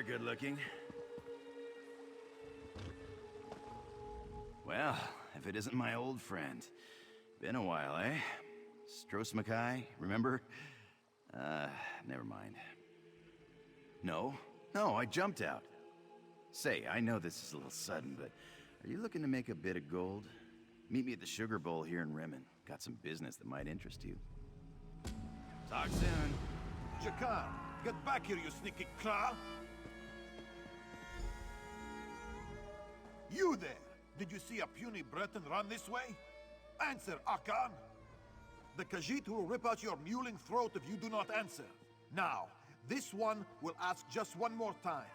good looking. Well, if it isn't my old friend. Been a while, eh? Strosmakai, remember? Never mind. No, I jumped out. Say, I know this is a little sudden, but are you looking to make a bit of gold? Meet me at the Sugar Bowl here in Rimmon. Got some business that might interest you. Talk soon. Jakar, get back here, you sneaky claw! You there! Did you see a puny Breton run this way? Answer, Akan! The Khajiit will rip out your mewling throat if you do not answer. Now, this one will ask just one more time.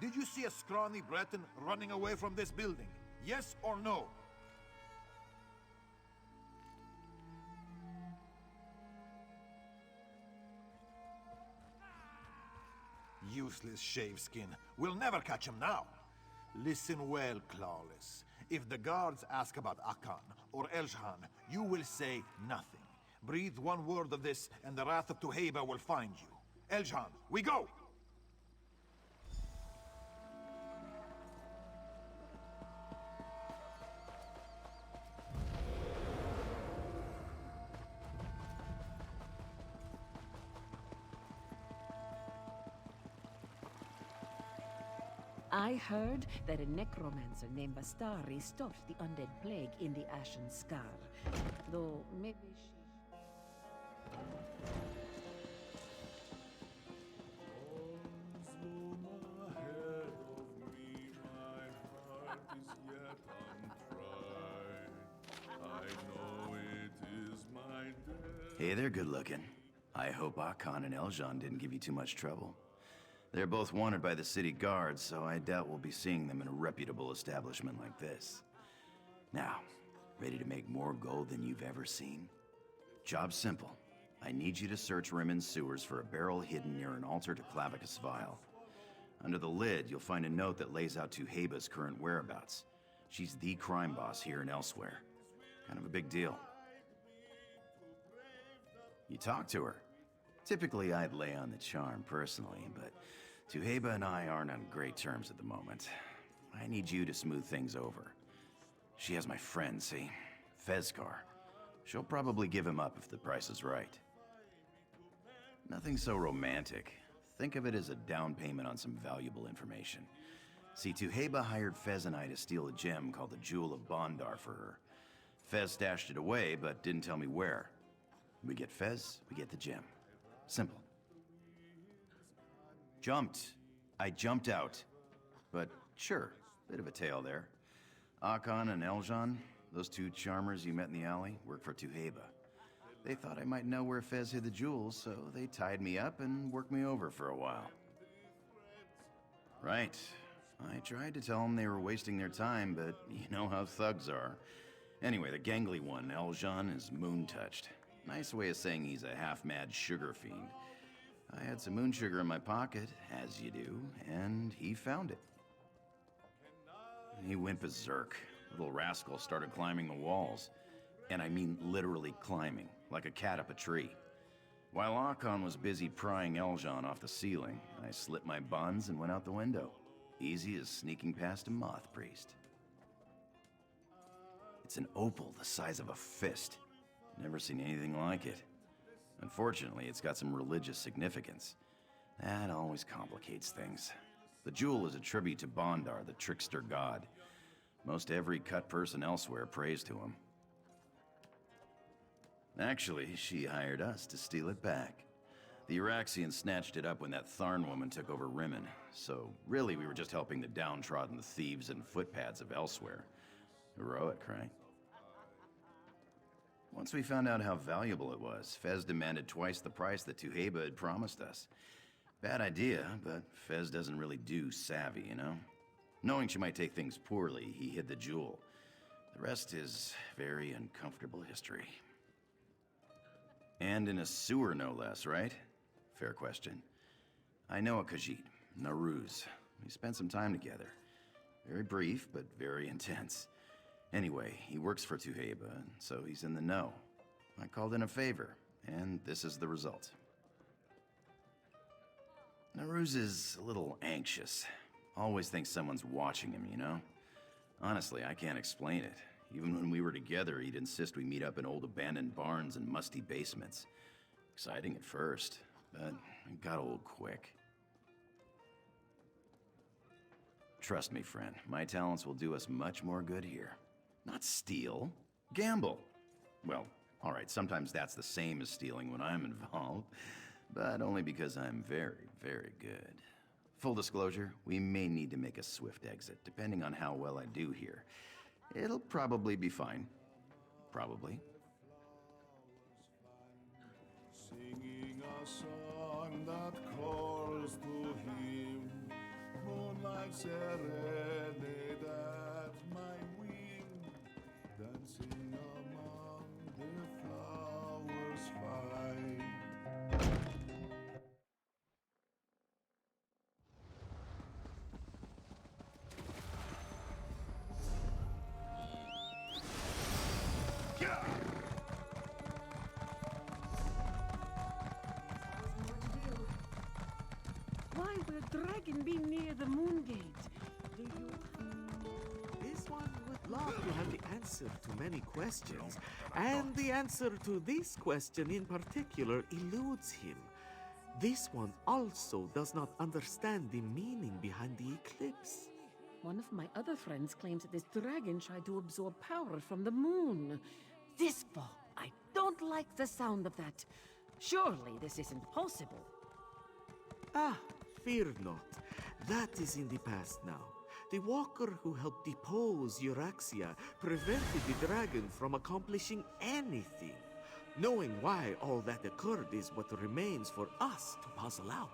Did you see a scrawny Breton running away from this building? Yes or no? Useless shaveskin. We'll never catch him now. Listen well, Clawless. If the guards ask about Akan or Eljan, you will say nothing. Breathe one word of this, and the wrath of Tuheba will find you. Eljan, we go! I heard that a necromancer named Bastari stopped the undead plague in the Ashen Scar. Though maybe she... Hey, they're good looking. I hope Akan and Eljan didn't give you too much trouble. They're both wanted by the city guards, so I doubt we'll be seeing them in a reputable establishment like this. Now, ready to make more gold than you've ever seen? Job's simple. I need you to search Rimmon's sewers for a barrel hidden near an altar to Clavicus Vile. Under the lid, you'll find a note that lays out Tuheba's current whereabouts. She's the crime boss here and elsewhere. Kind of a big deal. You talk to her. Typically, I'd lay on the charm personally, but Tuheba and I aren't on great terms at the moment. I need you to smooth things over. She has my friend, see? Fezcar. She'll probably give him up if the price is right. Nothing so romantic. Think of it as a down payment on some valuable information. See, Tuheba hired Fez and I to steal a gem called the Jewel of Bondar for her. Fez stashed it away, but didn't tell me where. We get Fez, we get the gem. Simple. I jumped out. But sure, bit of a tale there. Akan and Eljan, those two charmers you met in the alley, work for Tuheba. They thought I might know where Fez hid the jewels, so they tied me up and worked me over for a while. Right. I tried to tell them they were wasting their time, but you know how thugs are. Anyway, the gangly one, Eljan, is moon-touched. Nice way of saying he's a half-mad sugar fiend. I had some moon sugar in my pocket, as you do, and he found it. He went berserk. Little rascal started climbing the walls. And I mean literally climbing, like a cat up a tree. While Akan was busy prying Eljan off the ceiling, I slit my buns and went out the window. Easy as sneaking past a moth priest. It's an opal the size of a fist. Never seen anything like it. Unfortunately, it's got some religious significance. That always complicates things. The jewel is a tribute to Bondar, the trickster god. Most every cut person elsewhere prays to him. Actually, she hired us to steal it back. The Iraxians snatched it up when that Tharn woman took over Rimmon, so really we were just helping the downtrodden thieves and footpads of elsewhere. Heroic, right? Once we found out how valuable it was, Fez demanded twice the price that Tuheba had promised us. Bad idea, but Fez doesn't really do savvy, you know? Knowing she might take things poorly, he hid the jewel. The rest is very uncomfortable history. And in a sewer, no less, right? Fair question. I know a Khajiit, Naruz. We spent some time together. Very brief, but very intense. Anyway, he works for Tuheba, so he's in the know. I called in a favor, and this is the result. Naruz is a little anxious. Always thinks someone's watching him, you know? Honestly, I can't explain it. Even when we were together, he'd insist we meet up in old abandoned barns and musty basements. Exciting at first, but it got old quick. Trust me, friend, my talents will do us much more good here. Not steal, gamble. Well, alright, sometimes that's the same as stealing when I'm involved, but only because I'm very, very good. Full disclosure, we may need to make a swift exit, depending on how well I do here. It'll probably be fine. Probably. Singing a song that calls to him, moonlight serenade at my wing, dancing among the flowers fine. Why would a dragon be near the moon gate? Do you... This one would love to have the answer to many questions, and the answer to this question in particular eludes him. This one also does not understand the meaning behind the eclipse. One of my other friends claims that this dragon tried to absorb power from the moon. This fall, I don't like the sound of that. Surely this isn't possible. Ah, fear not. That is in the past now. The walker who helped depose Euraxia prevented the dragon from accomplishing anything. Knowing why all that occurred is what remains for us to puzzle out.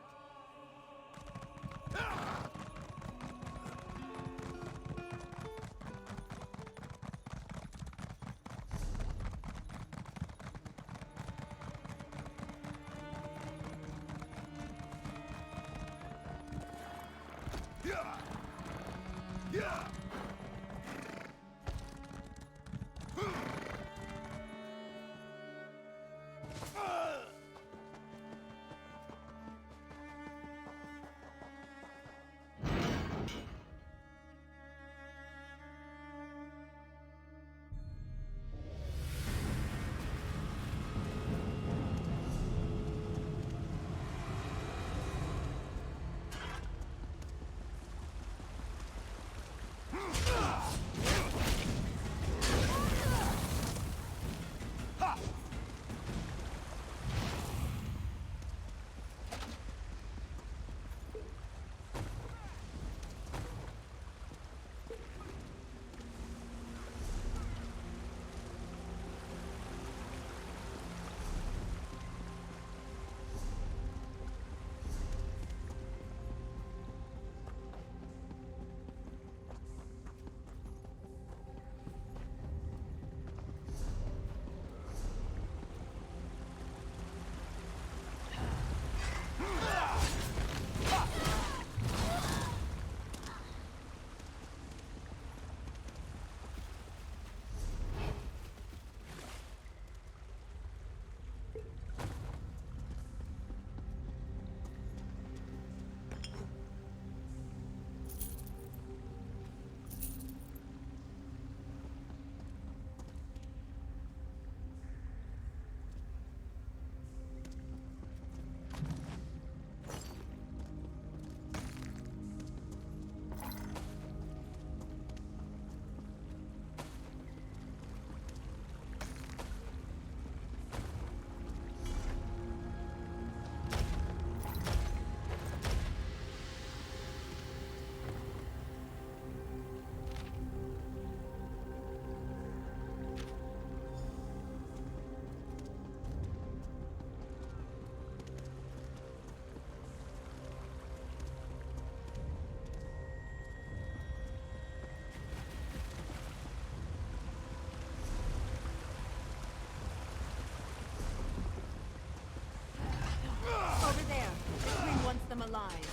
Over there. The queen wants them alive.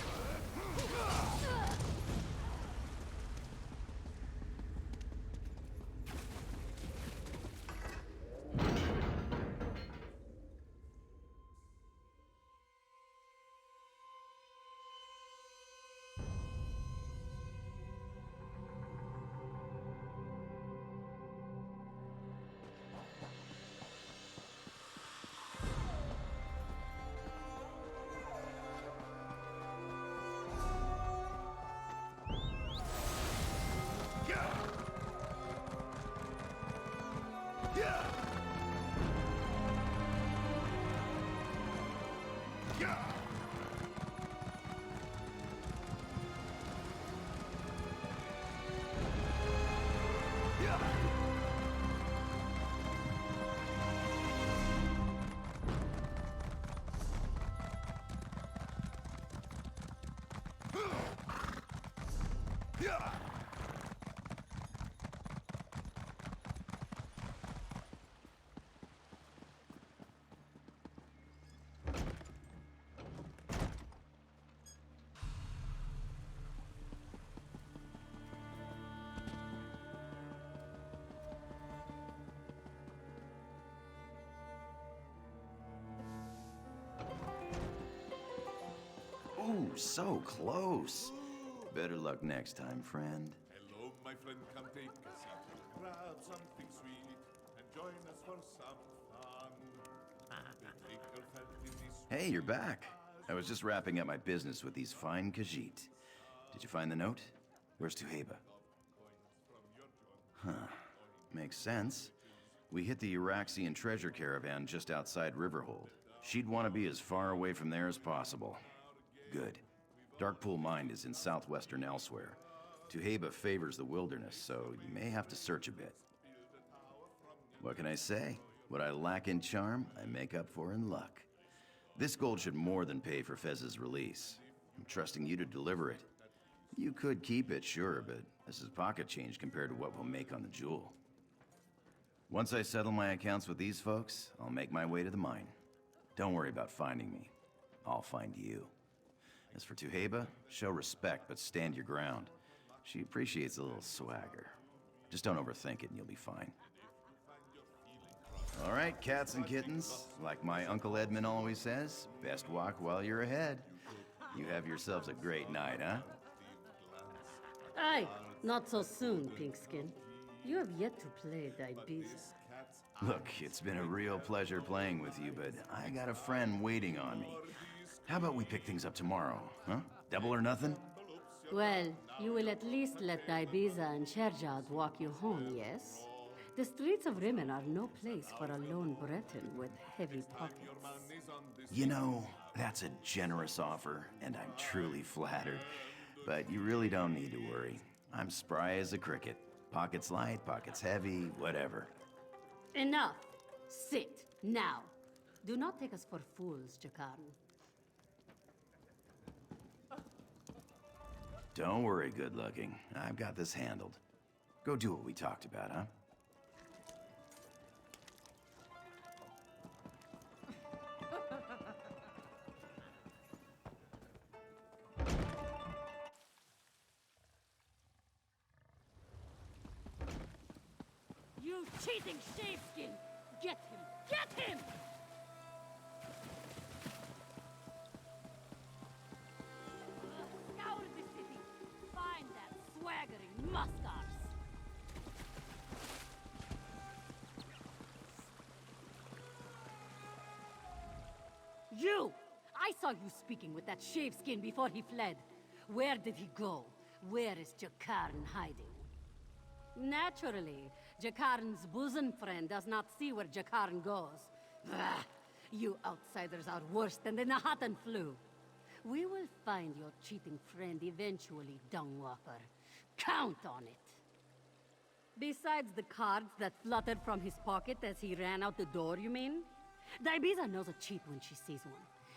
Oh, so close. Better luck next time, friend. Hello, my friend, come take a seat. Grab something sweet and join us for some fun. Then take your fancy Hey, you're back. I was just wrapping up my business with these fine Khajiit. Did you find the note? Where's Tuheba? Huh. Makes sense. We hit the Uraxian treasure caravan just outside Riverhold. She'd want to be as far away from there as possible. Good. Darkpool Mine is in southwestern Elsewhere. Tuheba favors the wilderness, so you may have to search a bit. What can I say? What I lack in charm, I make up for in luck. This gold should more than pay for Fez's release. I'm trusting you to deliver it. You could keep it, sure, but this is pocket change compared to what we'll make on the jewel. Once I settle my accounts with these folks, I'll make my way to the mine. Don't worry about finding me. I'll find you. As for Tuheba, show respect, but stand your ground. She appreciates a little swagger. Just don't overthink it and you'll be fine. All right, cats and kittens. Like my Uncle Edmund always says, best walk while you're ahead. You have yourselves a great night, huh? Aye, not so soon, Pinkskin. You have yet to play Ibiza. Look, it's been a real pleasure playing with you, but I got a friend waiting on me. How about we pick things up tomorrow, huh? Double or nothing? Well, you will at least let Ibiza and Sherjad walk you home, yes? The streets of Rimmon are no place for a lone Breton with heavy pockets. You know, that's a generous offer, and I'm truly flattered. But you really don't need to worry. I'm spry as a cricket. Pockets light, pockets heavy, whatever. Enough! Sit, now! Do not take us for fools, Jakarn. Don't worry, good-looking. I've got this handled. Go do what we talked about, huh? You cheating shaveskin! Get him! Get him! Scour the city. Find that swaggering muskars. You! I saw you speaking with that shaveskin before he fled. Where did he go? Where is Jakarn hiding? Naturally, Jakarn's bosom friend does not see where Jakarn goes. Ugh, you outsiders are worse than the Nahatan flu. We will find your cheating friend eventually, Dungwalker. Count on it. Besides the cards that fluttered from his pocket as he ran out the door, you mean? Ibiza knows a cheat when she sees one.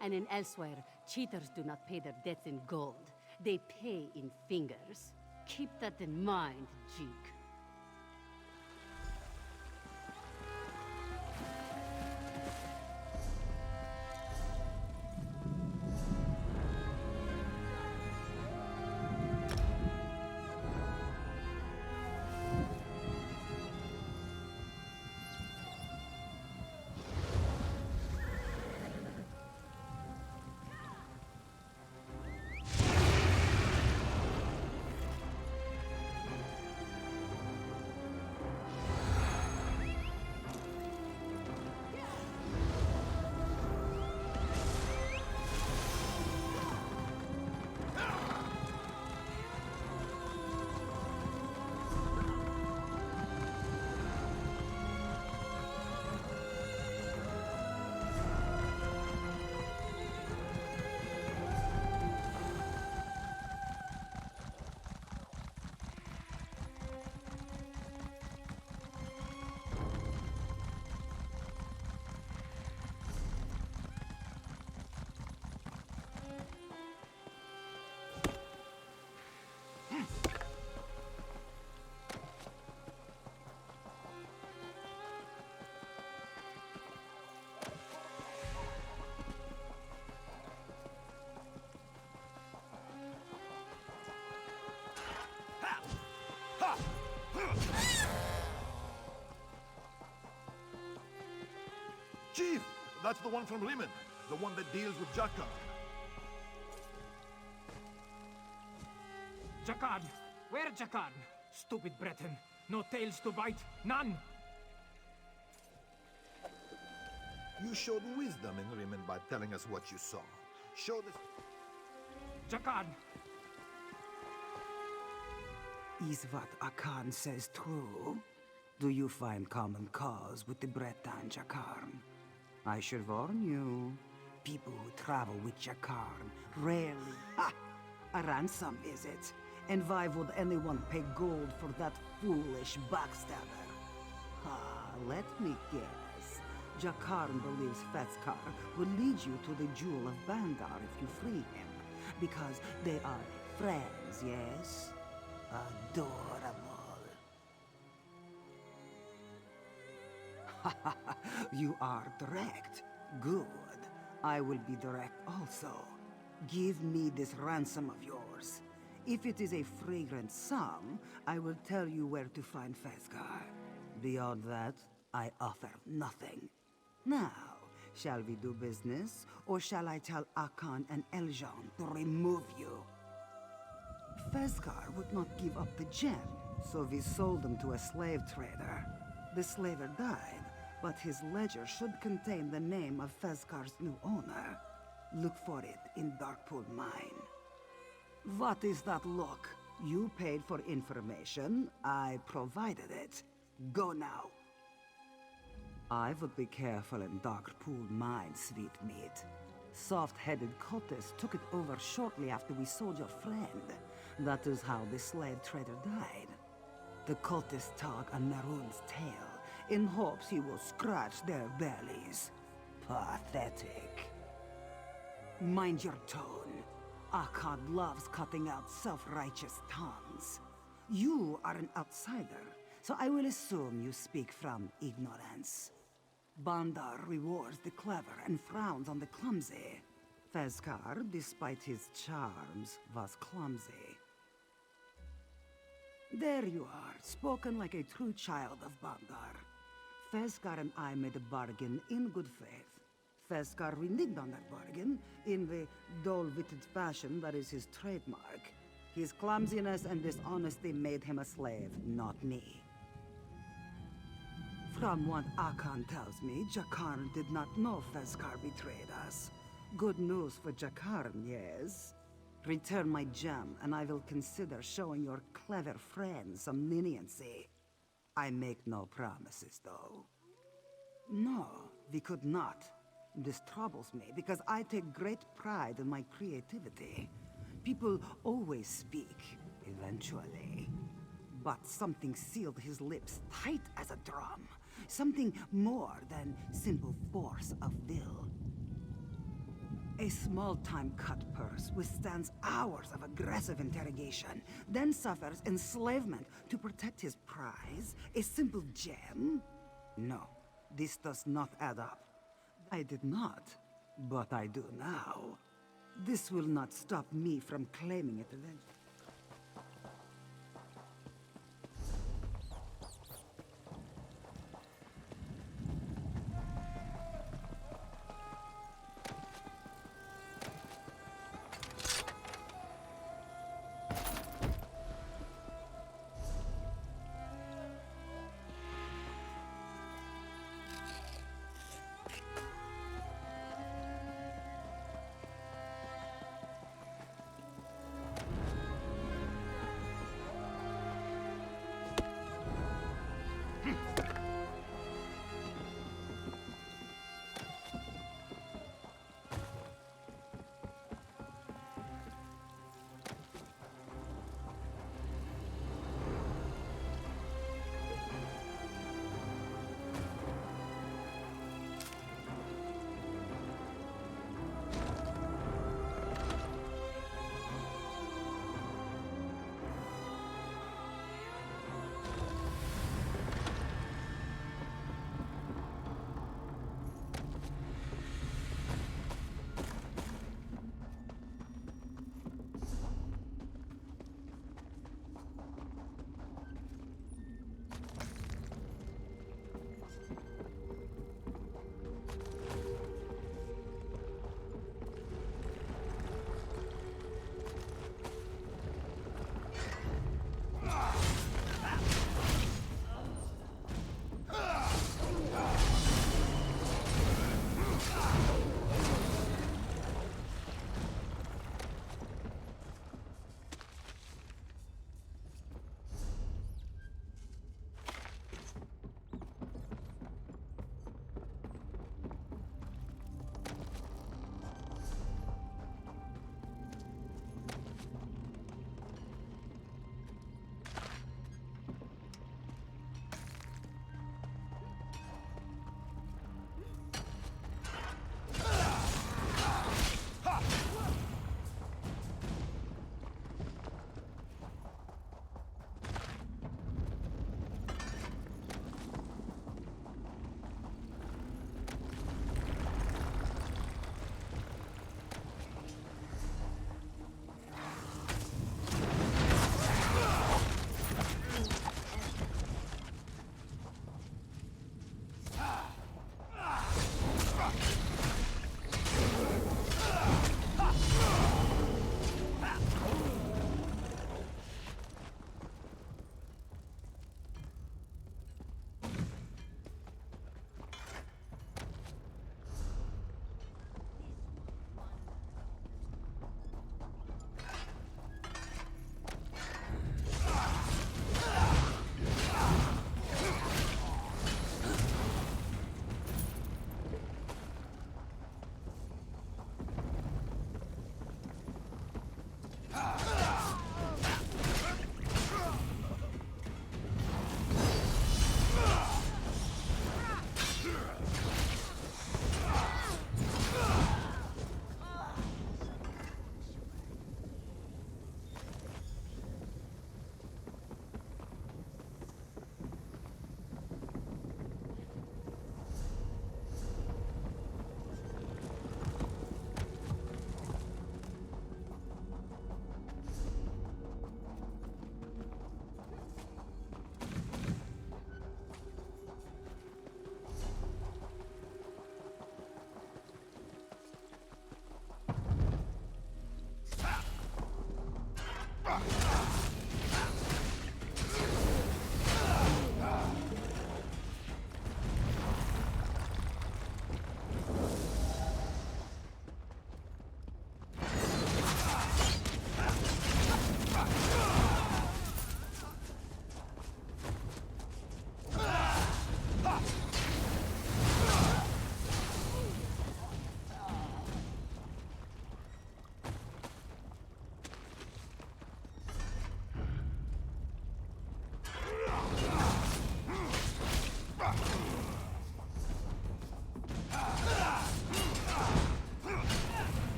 And in Elsewhere, cheaters do not pay their debts in gold. They pay in fingers. Keep that in mind, Jeek. Chief, that's the one from Rimmon, the one that deals with Jakar. Jakarn! Where Jakarn? Stupid Breton. No tails to bite. None! You showed wisdom in Rimmon by telling us what you saw. Show this... Jakarn! Is what Akan says true? Do you find common cause with the Breton Jakarn? I should warn you, people who travel with Jakarn rarely... Ha! A ransom, is it? And why would anyone pay gold for that foolish backstabber? Let me guess. Jakarn believes Feskar will lead you to the Jewel of Bandar if you free him. Because they are friends, yes? Adorable. You are direct. Good. I will be direct also. Give me this ransom of yours. If it is a fragrant sum, I will tell you where to find Feskar. Beyond that, I offer nothing. Now, shall we do business, or shall I tell Akan and Eljan to remove you? Feskar would not give up the gem, so we sold him to a slave trader. The slaver died, but his ledger should contain the name of Feskar's new owner. Look for it in Darkpool Mine. What is that look? You paid for information, I provided it. Go now. I would be careful in Darkpool Mine, sweet meat. Soft-headed cultists took it over shortly after we sold your friend. That is how the slave trader died. The cultists tug on Naroon's tail, in hopes he will scratch their bellies. Pathetic. Mind your tone. Akkad loves cutting out self-righteous tongues. You are an outsider, so I will assume you speak from ignorance. Bandar rewards the clever and frowns on the clumsy. Feskar, despite his charms, was clumsy. There you are, spoken like a true child of Bandar. Feskar and I made a bargain in good faith. Feskar reneged on that bargain in the dull-witted fashion that is his trademark. His clumsiness and dishonesty made him a slave, not me. From what Akan tells me, Jakarn did not know Feskar betrayed us. Good news for Jakarn, yes? Return my gem, and I will consider showing your clever friend some leniency. I make no promises, though. No, we could not. This troubles me, because I take great pride in my creativity. People always speak, eventually. But something sealed his lips tight as a drum. Something more than simple force of will. A small-time cut purse withstands hours of aggressive interrogation, then suffers enslavement to protect his prize? A simple gem? No, this does not add up. I did not, but I do now. This will not stop me from claiming it eventually.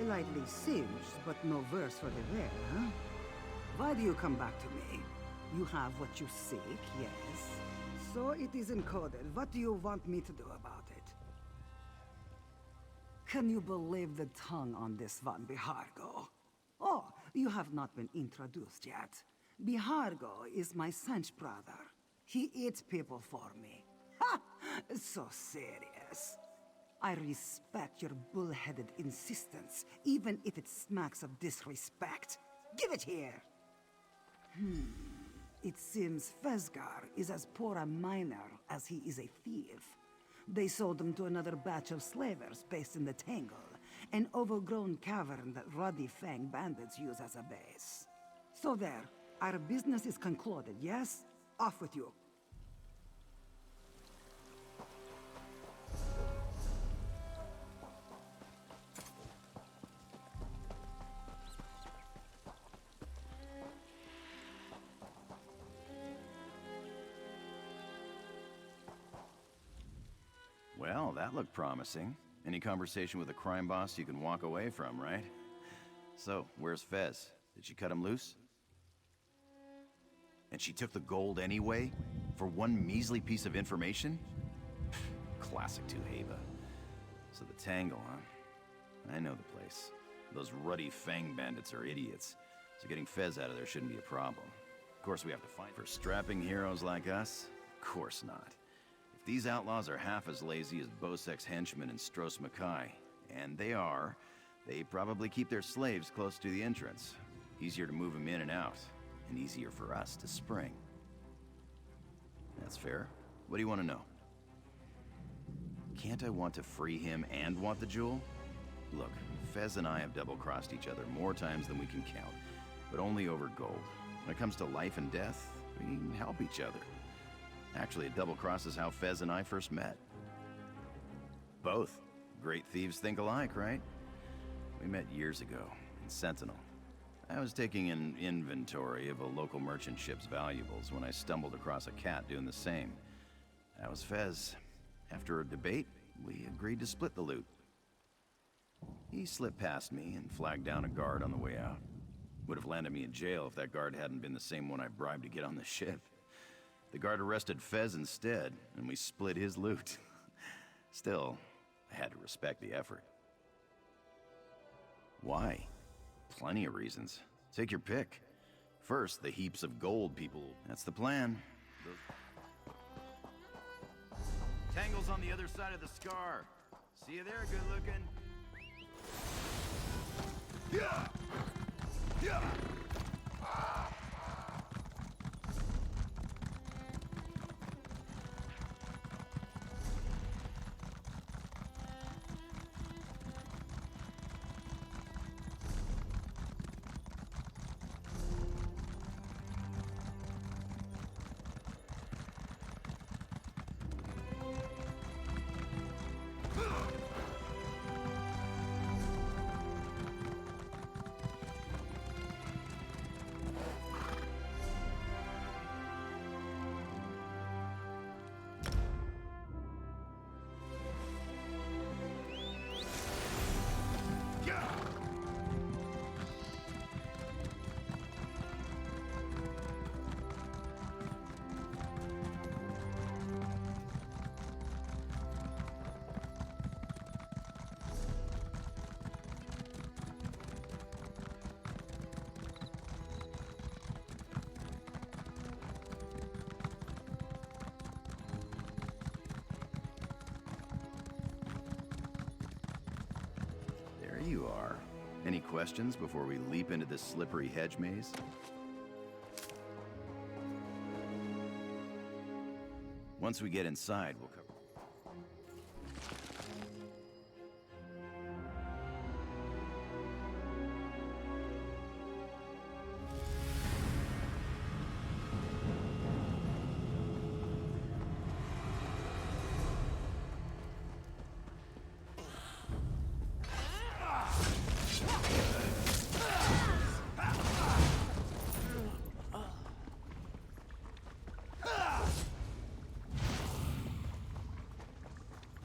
Slightly singed, but no worse for the wear, huh? Why do you come back to me? You have what you seek, yes? So it is encoded. What do you want me to do about it? Can you believe the tongue on this one, Bihargo? Oh, you have not been introduced yet. Bihargo is my Sanch brother. He eats people for me. Ha! So serious. I respect your bullheaded insistence, even if it smacks of disrespect. Give it here! It seems Fesgar is as poor a miner as he is a thief. They sold him to another batch of slavers based in the Tangle, an overgrown cavern that Ruddy Fang bandits use as a base. So there, our business is concluded, yes? Off with you. Well, that looked promising. Any conversation with a crime boss you can walk away from, right? So, where's Fez? Did she cut him loose? And she took the gold anyway? For one measly piece of information? Classic Tuheba. So the Tangle, huh? I know the place. Those ruddy Fang bandits are idiots. So getting Fez out of there shouldn't be a problem. Of course we have to fight for strapping heroes like us? Of course not. If these outlaws are half as lazy as Bosek's henchmen in Stros Makai, and they are, they probably keep their slaves close to the entrance. Easier to move them in and out, and easier for us to spring. That's fair. What do you want to know? Can't I want to free him and want the jewel? Look, Fez and I have double-crossed each other more times than we can count, but only over gold. When it comes to life and death, we can help each other. Actually, it double crosses how Fez and I first met. Both. Great thieves think alike, right? We met years ago, in Sentinel. I was taking an inventory of a local merchant ship's valuables when I stumbled across a cat doing the same. That was Fez. After a debate, we agreed to split the loot. He slipped past me and flagged down a guard on the way out. Would have landed me in jail if that guard hadn't been the same one I bribed to get on the ship. The guard arrested Fez instead, and we split his loot. Still, I had to respect the effort. Why? Plenty of reasons. Take your pick. First, the heaps of gold people. That's the plan. Tangle's on the other side of the scar. See you there, good looking. Yeah! Yeah! You are. Any questions before we leap into this slippery hedge maze? Once we get inside, we'll cover...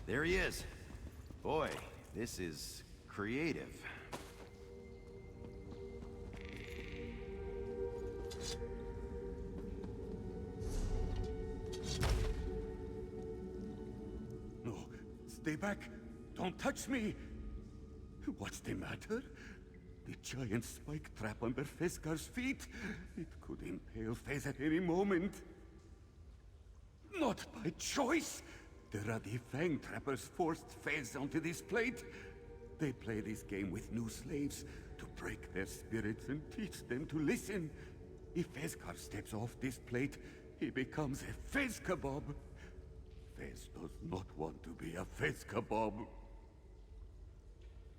There he is. Boy, this is creative. No, stay back. Don't touch me. What's the matter? The giant spike trap under Feskar's feet. It could impale Fez at any moment. Not by choice. The ruddy Fang trappers forced Fez onto this plate. They play this game with new slaves to break their spirits and teach them to listen. If Fezcar steps off this plate, he becomes a Fez kebab. Fez does not want to be a Fez kebab.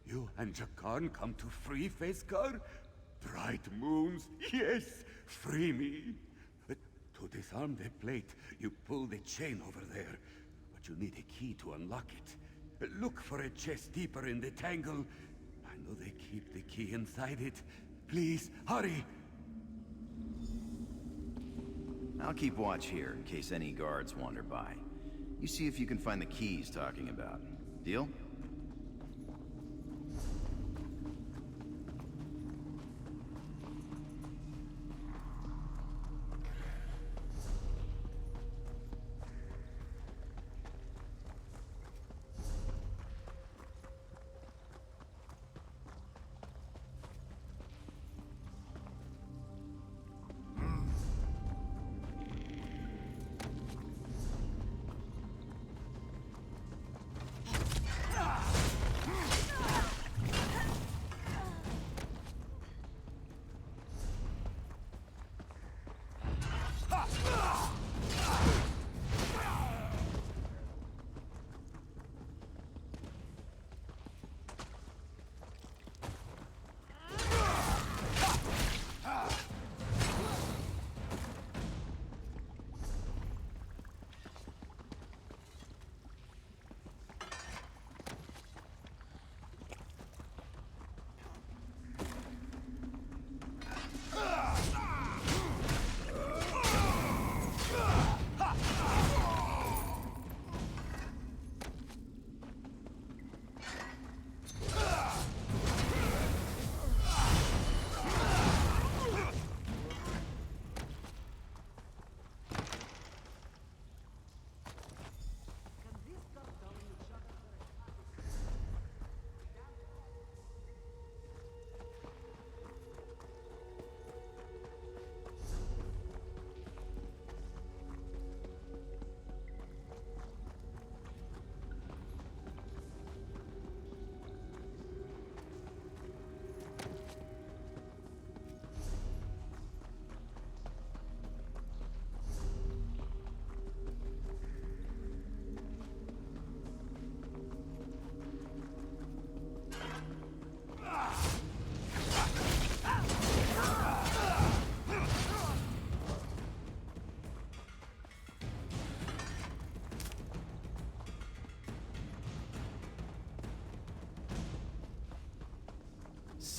You and Jakarn come to free Fezcar? Bright moons, yes, free me. To disarm the plate, you pull the chain over there. But you need a key to unlock it. Look for a chest deeper in the tangle. I know they keep the key inside it. Please, hurry! I'll keep watch here in case any guards wander by. You see if you can find the key he's talking about. Deal?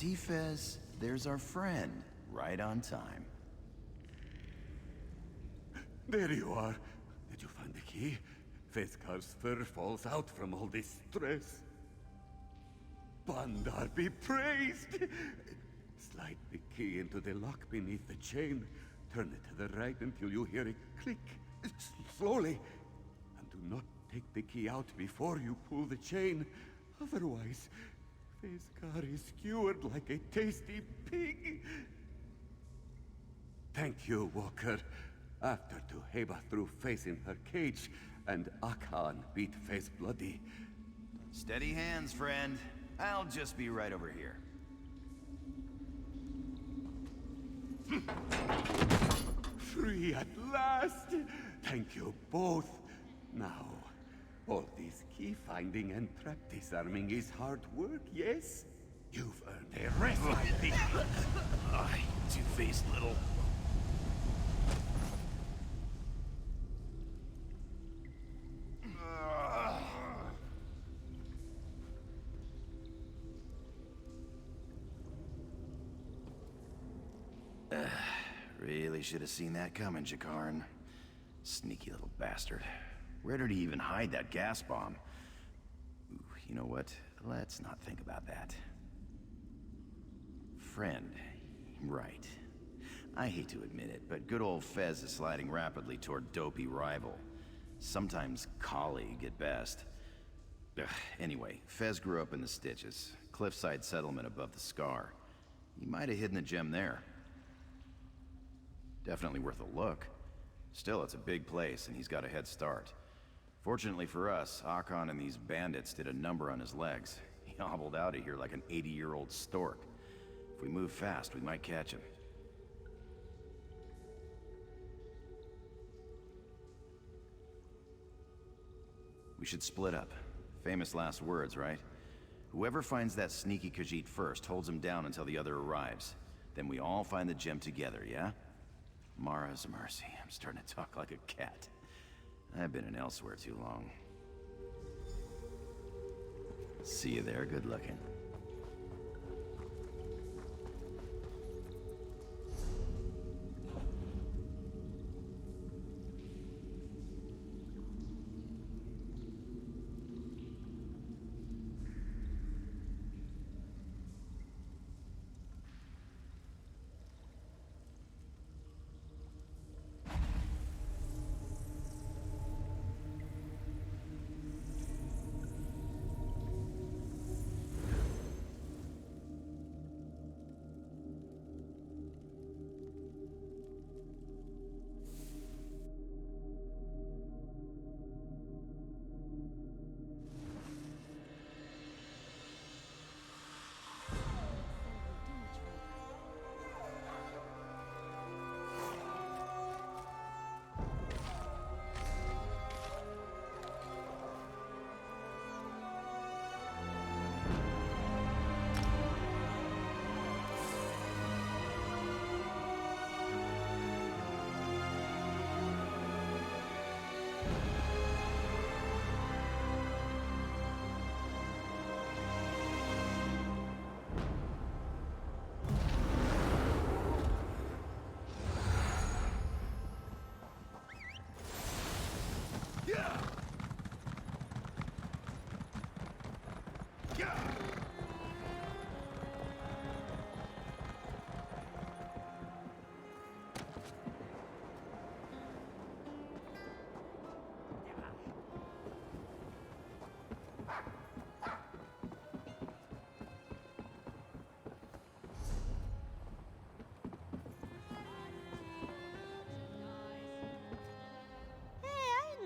See, Fez? There's our friend. Right on time. There you are. Did you find the key? Feskar's fur falls out from all this stress. Bandar be praised! Slide the key into the lock beneath the chain. Turn it to the right until you hear a click. Slowly. And do not take the key out before you pull the chain. Otherwise, Feskar is skewered like a tasty pig. Thank you, Walker. After Tuheba threw Fez in her cage, and Akan beat Fez bloody. Steady hands, friend. I'll just be right over here. Free at last! Thank you both. Now, all this key finding and trap disarming is hard work, yes? You've earned a rest, I think. Two-faced little... Really should have seen that coming, Jakarn. Sneaky little bastard. Where did he even hide that gas bomb? Ooh, you know what? Let's not think about that. Friend. Right. I hate to admit it, but good old Fez is sliding rapidly toward dopey rival. Sometimes colleague at best. Anyway, Fez grew up in the Stitches. Cliffside settlement above the Scar. He might have hidden the gem there. Definitely worth a look. Still, it's a big place, and he's got a head start. Fortunately for us, Akan and these bandits did a number on his legs. He hobbled out of here like an 80-year-old stork. If we move fast, we might catch him. We should split up. Famous last words, right? Whoever finds that sneaky Khajiit first holds him down until the other arrives. Then we all find the gem together, yeah? Mara's mercy. I'm starting to talk like a cat. I've been in elsewhere too long. See you there, good looking.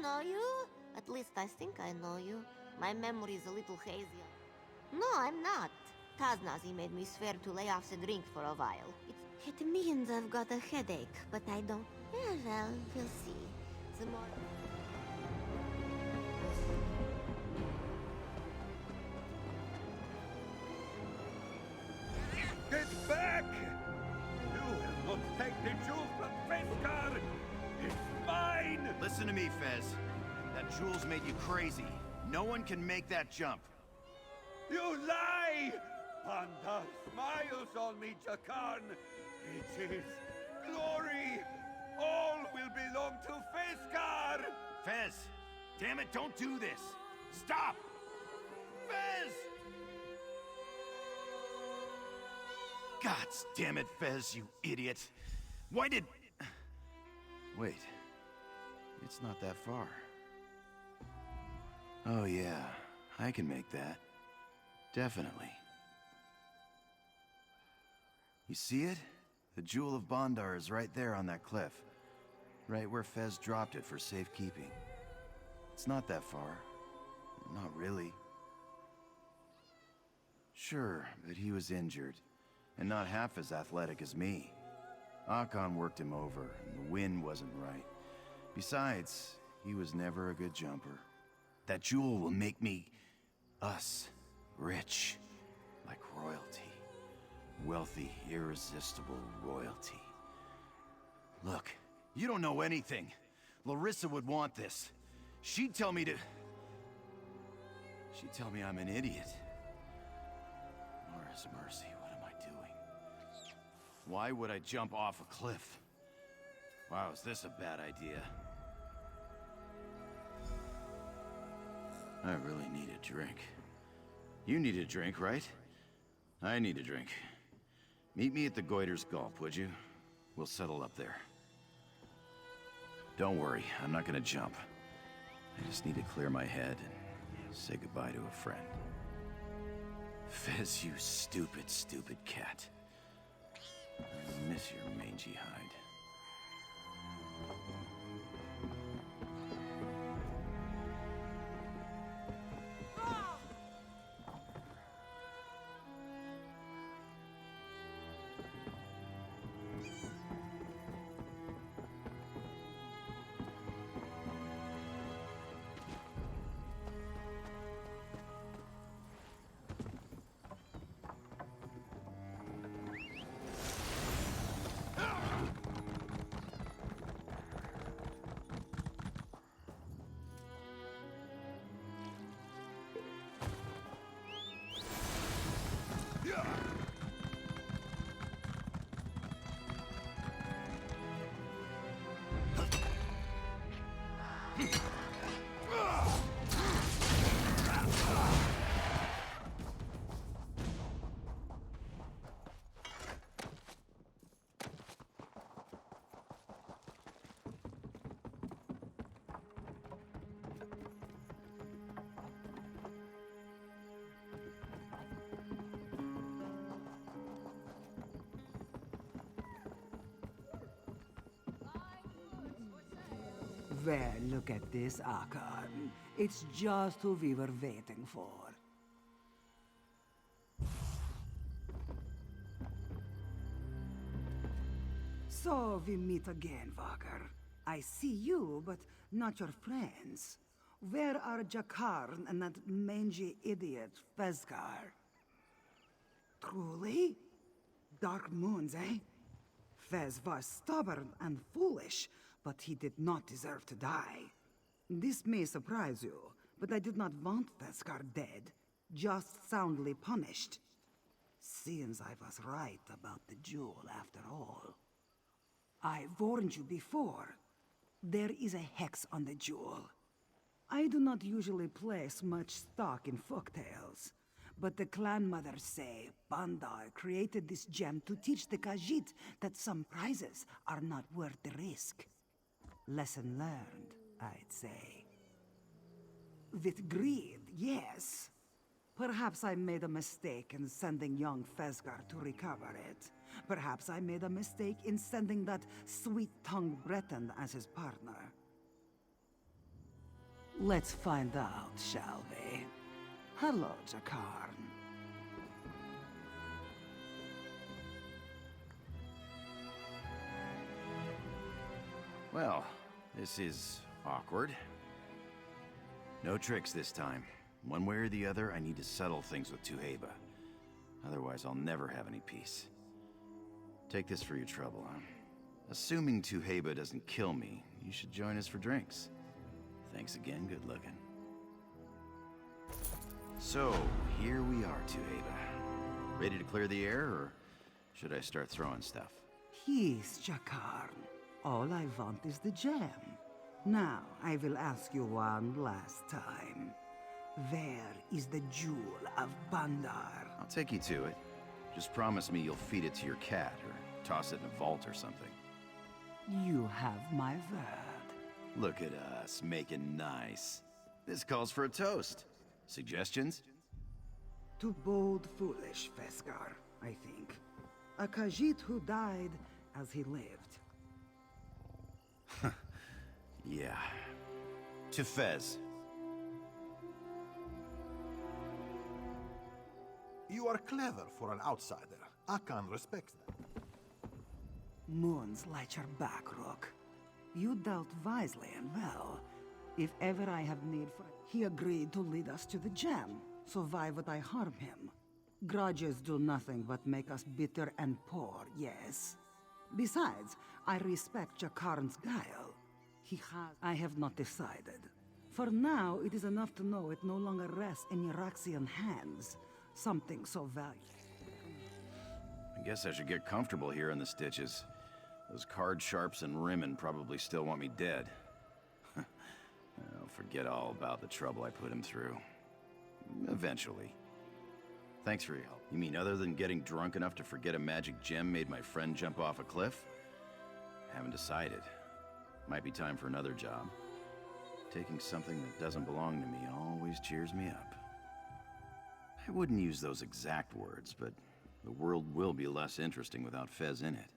Know you? At least I think I know you. My memory is a little hazy. No, I'm not. Taznazi made me swear to lay off the drink for a while. It means I've got a headache, but I don't... Yeah, well, we'll see. The more... Get back! You will not take the jewels from Feskar! It's mine! Listen to me, Fez. That jewel's made you crazy. No one can make that jump. You lie! Panda smiles on me, Jakarn. It is glory. All will belong to Feskar. Fez! Damn it, don't do this! Stop! Fez! God damn it, Fez, you idiot! Why did... Wait. It's not that far. Oh yeah, I can make that. Definitely. You see it? The Jewel of Bondar is right there on that cliff. Right where Fez dropped it for safekeeping. It's not that far. Not really. Sure, but he was injured. And not half as athletic as me. Akon worked him over, and the wind wasn't right. Besides, he was never a good jumper. That jewel will make me... us... rich. Like royalty. Wealthy, irresistible royalty. Look, you don't know anything. Larissa would want this. She'd tell me I'm an idiot. Mara's mercy, what am I doing? Why would I jump off a cliff? Wow, is this a bad idea? I really need a drink. You need a drink, right? I need a drink. Meet me at the Goiter's Gulp, would you? We'll settle up there. Don't worry, I'm not gonna jump. I just need to clear my head and say goodbye to a friend. Fez, you stupid, stupid cat. I miss your mangy hide. Well, look at this, Akon. It's just who we were waiting for. So we meet again, Walker. I see you, but not your friends. Where are Jakarn and that mangy idiot, Feskar? Truly? Dark moons, eh? Fez was stubborn and foolish, but he did not deserve to die. This may surprise you, but I did not want Feskar dead, just soundly punished. Seems I was right about the jewel after all. I warned you before. There is a hex on the jewel. I do not usually place much stock in folktales, but the clan mothers say Bandar created this gem to teach the Khajiit that some prizes are not worth the risk. Lesson learned, I'd say. With greed, yes. Perhaps I made a mistake in sending young Feskar to recover it. Perhaps I made a mistake in sending that sweet-tongued Breton as his partner. Let's find out, shall we? Hello, Jakarn. Well, this is awkward. No tricks this time. One way or the other, I need to settle things with Tuheba. Otherwise, I'll never have any peace. Take this for your trouble, huh? Assuming Tuheba doesn't kill me, you should join us for drinks. Thanks again, good looking. So, here we are, Tuheba. Ready to clear the air, or should I start throwing stuff? Peace, Jakarn. All I want is the gem. Now, I will ask you one last time. Where is the jewel of Bandar? I'll take you to it. Just promise me you'll feed it to your cat, or toss it in a vault or something. You have my word. Look at us, making nice. This calls for a toast. Suggestions? To bold, foolish Feskar, I think. A Khajiit who died as he lived. Yeah. To Fez. You are clever for an outsider. Akan respects that. Moons light your back, Rook. You dealt wisely and well. If ever I have need for... He agreed to lead us to the gem, so why would I harm him? Grudges do nothing but make us bitter and poor, yes? Besides, I respect Jakarn's guile. I have not decided. For now, it is enough to know it no longer rests in Iraxian hands. Something so valuable. I guess I should get comfortable here in the stitches. Those card sharps and Rimmen probably still want me dead. I'll forget all about the trouble I put him through. Eventually. Thanks for your help. You mean other than getting drunk enough to forget a magic gem made my friend jump off a cliff? Haven't decided. Might be time for another job. Taking something that doesn't belong to me always cheers me up. I wouldn't use those exact words, but the world will be less interesting without Fez in it.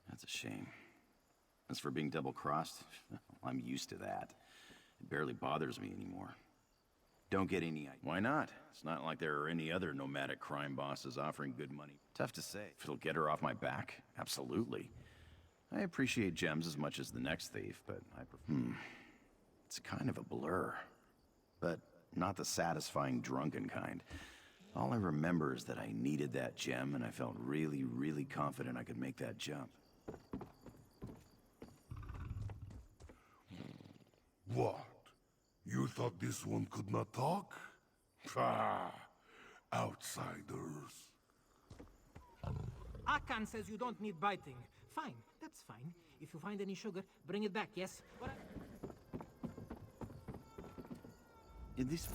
That's a shame. As for being double-crossed, I'm used to that. It barely bothers me anymore. Don't get any... Why not? It's not like there are any other nomadic crime bosses offering good money. Tough to say. If it'll get her off my back, absolutely. I appreciate gems as much as the next thief, but I prefer... It's kind of a blur. But not the satisfying drunken kind. All I remember is that I needed that gem, and I felt really, really confident I could make that jump. What? You thought this one could not talk? Ah, outsiders. Akan says you don't need biting. Fine, that's fine. If you find any sugar, bring it back, yes? But In this...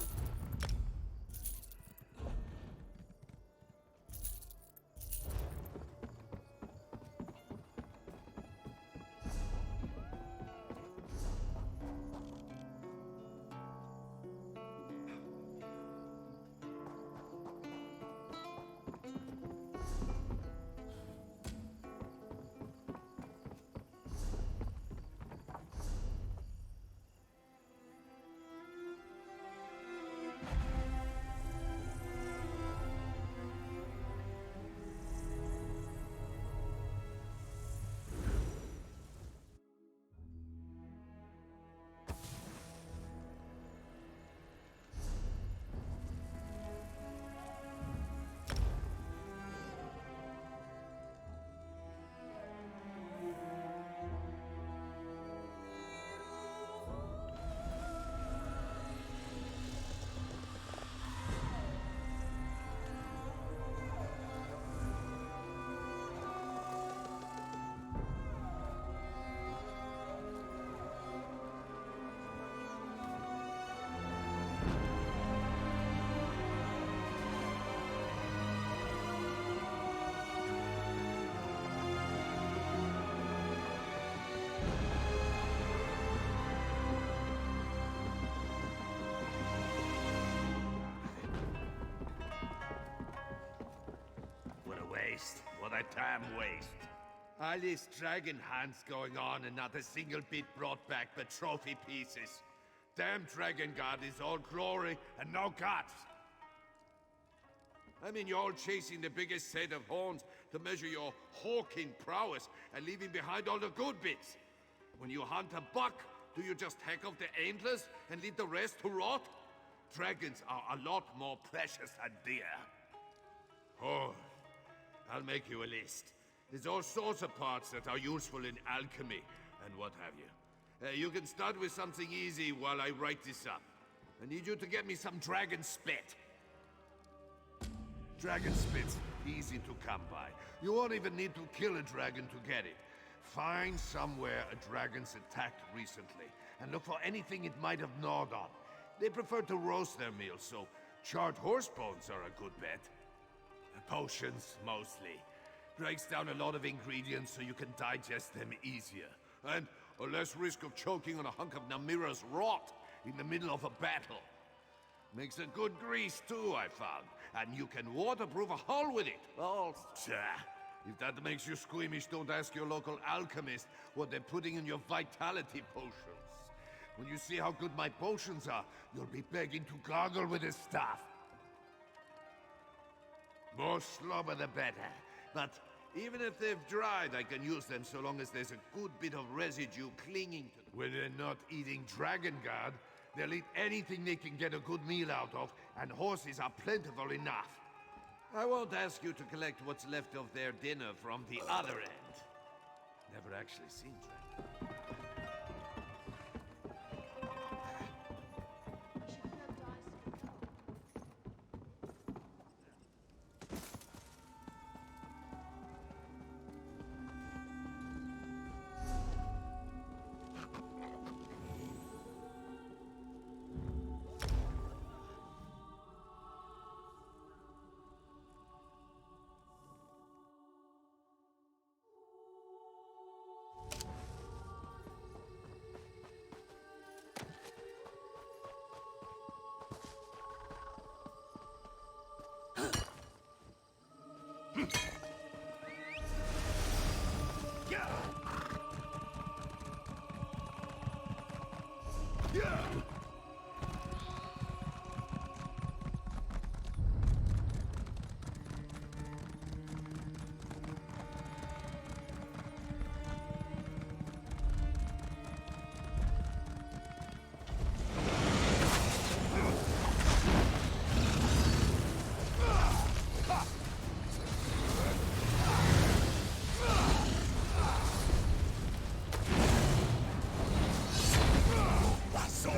What a damn waste. All this dragon hunts going on and not a single bit brought back but trophy pieces. Damn Dragon God is all glory and no guts. I mean, you're all chasing the biggest set of horns to measure your hawking prowess and leaving behind all the good bits. When you hunt a buck, do you just hack off the antlers and leave the rest to rot? Dragons are a lot more precious than deer. Oh, I'll make you a list. There's all sorts of parts that are useful in alchemy and what have you. You can start with something easy while I write this up. I need you to get me some dragon spit. Dragon spit's easy to come by. You won't even need to kill a dragon to get it. Find somewhere a dragon's attacked recently, and look for anything it might have gnawed on. They prefer to roast their meals, so charred horse bones are a good bet. Potions, mostly. Breaks down a lot of ingredients so you can digest them easier. And a less risk of choking on a hunk of Namira's rot in the middle of a battle. Makes a good grease too, I found. And you can waterproof a hull with it. Oh, if that makes you squeamish, don't ask your local alchemist what they're putting in your vitality potions. When you see how good my potions are, you'll be begging to gargle with this stuff. More slobber the better. But even if they've dried, I can use them so long as there's a good bit of residue clinging to them. When they're not eating Dragon Guard, they'll eat anything they can get a good meal out of, and horses are plentiful enough. I won't ask you to collect what's left of their dinner from the other end. Never actually seen Dragon. So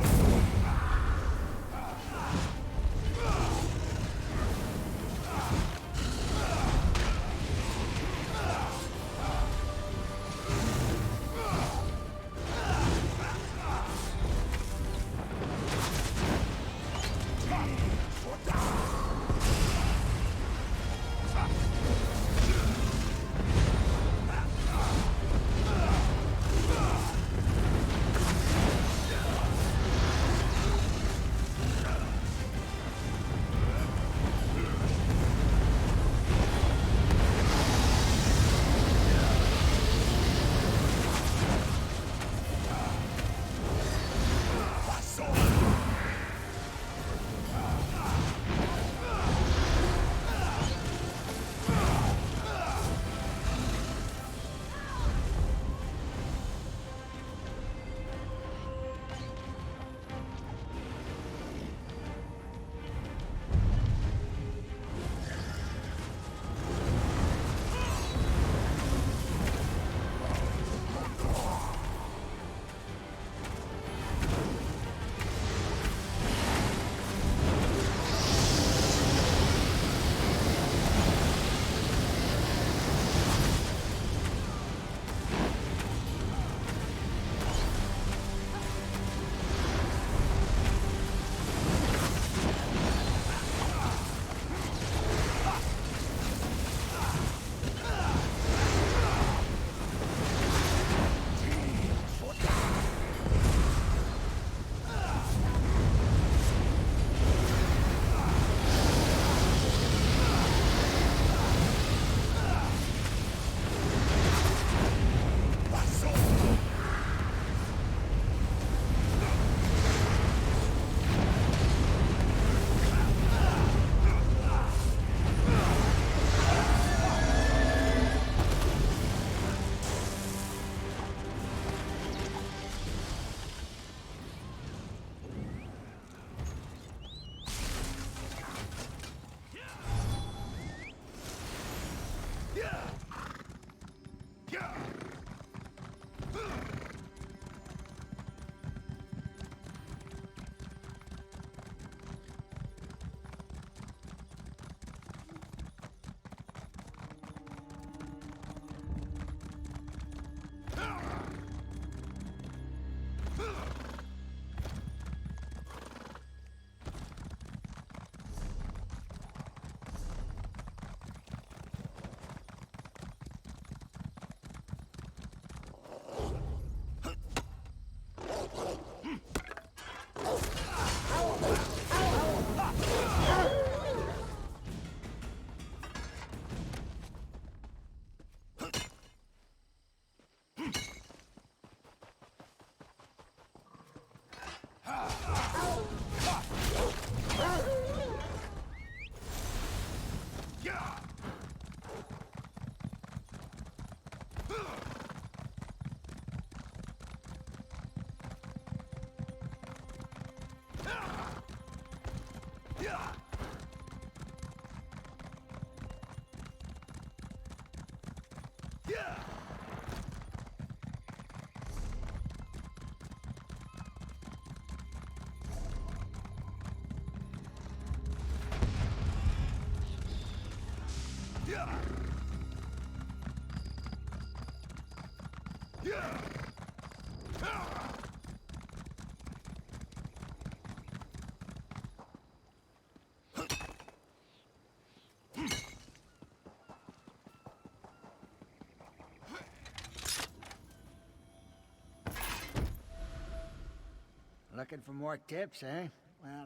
Looking for more tips, eh? Well,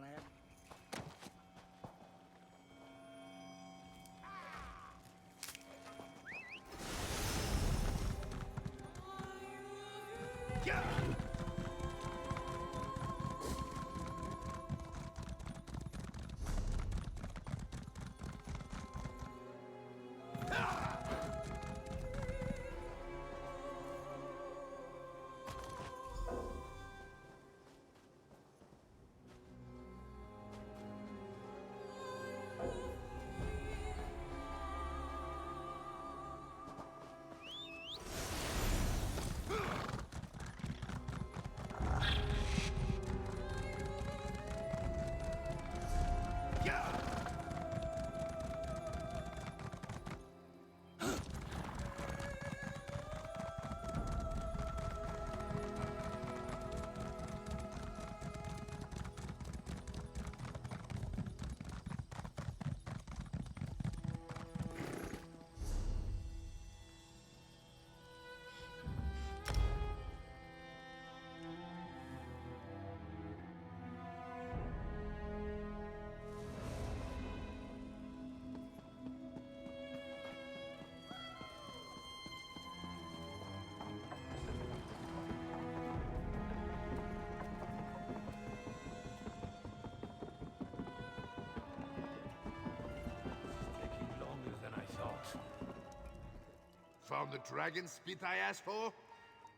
Found the dragon spit I asked for?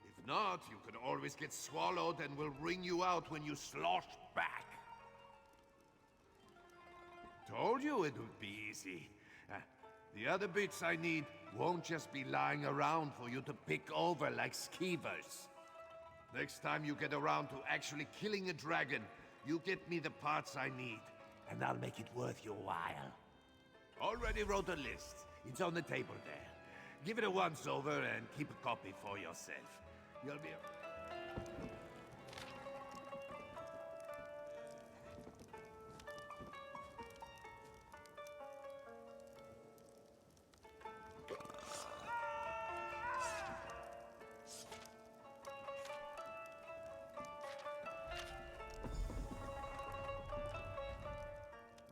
If not, you could always get swallowed and we'll wring you out when you slosh back. Told you it would be easy. The other bits I need won't just be lying around for you to pick over like skeevers. Next time you get around to actually killing a dragon, you get me the parts I need, and I'll make it worth your while. Already wrote a list. It's on the table there. Give it a once-over and keep a copy for yourself. You'll be...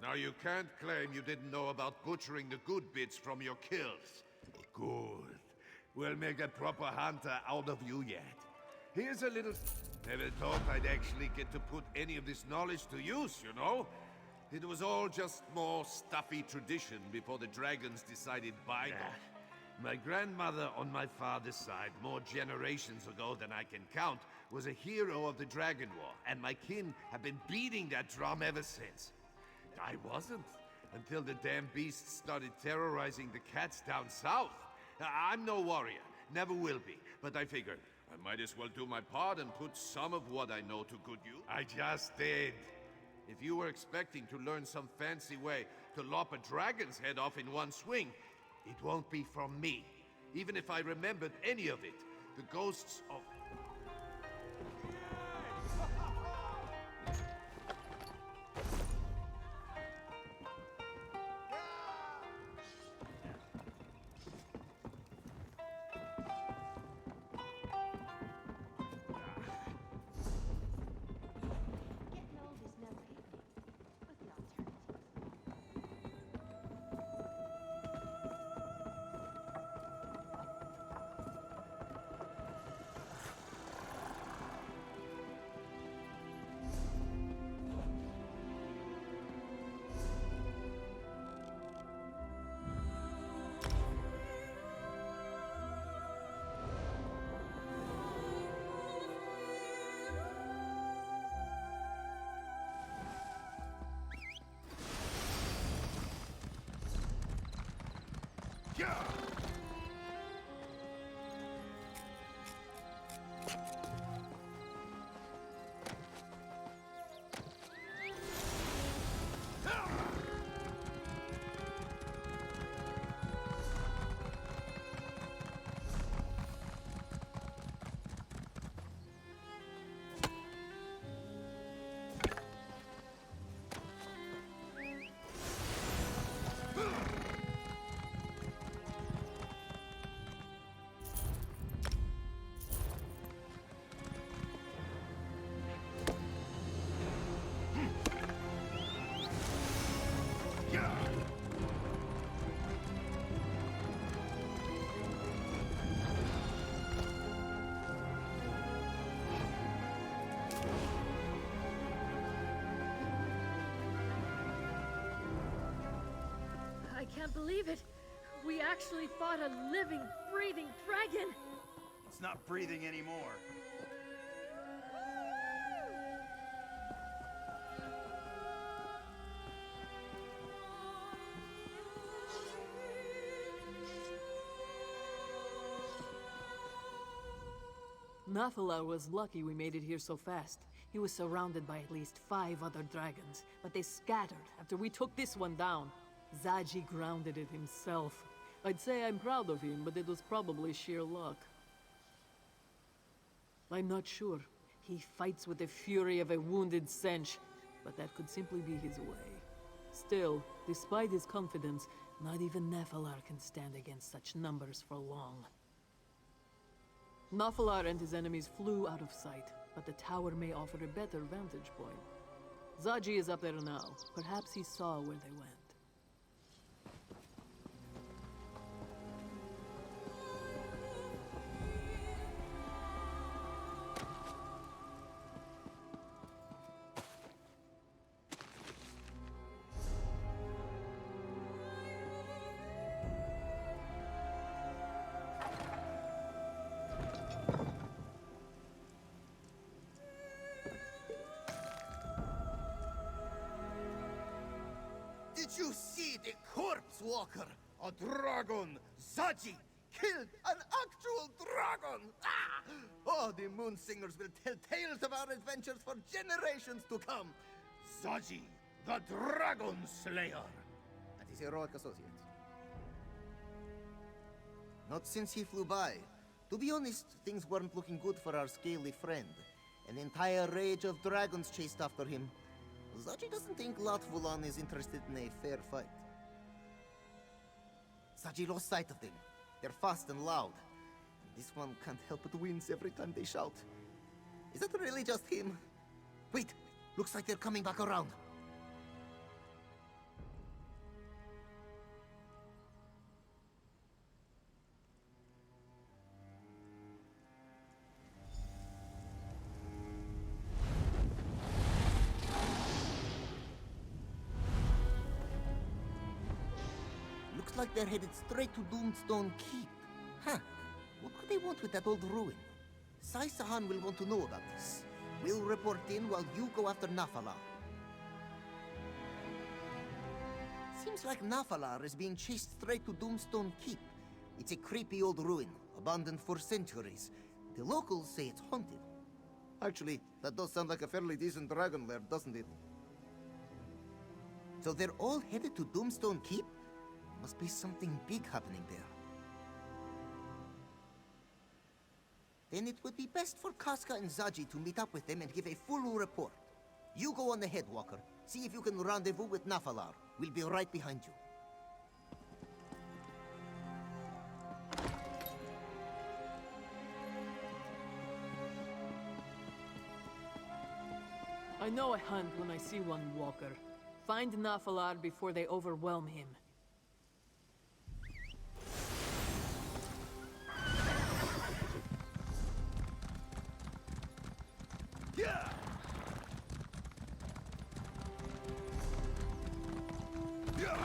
Now you can't claim you didn't know about butchering the good bits from your kills. Good. We'll make a proper hunter out of you yet. Here's a little... Never thought I'd actually get to put any of this knowledge to use, you know? It was all just more stuffy tradition before the dragons decided by My grandmother on my father's side, more generations ago than I can count, was a hero of the Dragon War, and my kin have been beating that drum ever since. I wasn't, until the damn beasts started terrorizing the cats down south. I'm no warrior, never will be, but I figured I might as well do my part and put some of what I know to good use. I just did. If you were expecting to learn some fancy way to lop a dragon's head off in one swing, it won't be from me. Even if I remembered any of it, the ghosts of... I can't believe it. We actually fought a living, breathing dragon. It's not breathing anymore. Nathalar was lucky we made it here so fast. He was surrounded by at least 5 other dragons, but they scattered after we took this one down. Zaji grounded it himself. I'd say I'm proud of him, but it was probably sheer luck. I'm not sure. He fights with the fury of a wounded Sench, but that could simply be his way. Still, despite his confidence, not even Nephilar can stand against such numbers for long. Nephilar and his enemies flew out of sight, but the tower may offer a better vantage point. Zaji is up there now. Perhaps he saw where they went. Did you see the corpse walker? A dragon! Zaji! Killed an actual dragon! Ah! Oh, the moon singers will tell tales of our adventures for generations to come! Zaji, the dragon slayer! And his heroic associates. Not since he flew by. To be honest, things weren't looking good for our scaly friend. An entire rage of dragons chased after him. Zaji doesn't think Latvulan is interested in a fair fight. Zaji lost sight of them. They're fast and loud. This one can't help but wince every time they shout. Is that really just him? Wait, looks like they're coming back around. Looks like they're headed straight to Doomstone Keep. Huh. What could they want with that old ruin? Sai Sahan will want to know about this. We'll report in while you go after Nafalar. Seems like Nafalar is being chased straight to Doomstone Keep. It's a creepy old ruin, abandoned for centuries. The locals say it's haunted. Actually, that does sound like a fairly decent dragon lair, doesn't it? So they're all headed to Doomstone Keep? Must be something big happening there. Then it would be best for Casca and Zaji to meet up with them and give a full report. You go on ahead, Walker. See if you can rendezvous with Nafalar. We'll be right behind you. I know a hunt when I see one, Walker. Find Nafalar before they overwhelm him. Yeah! Yeah!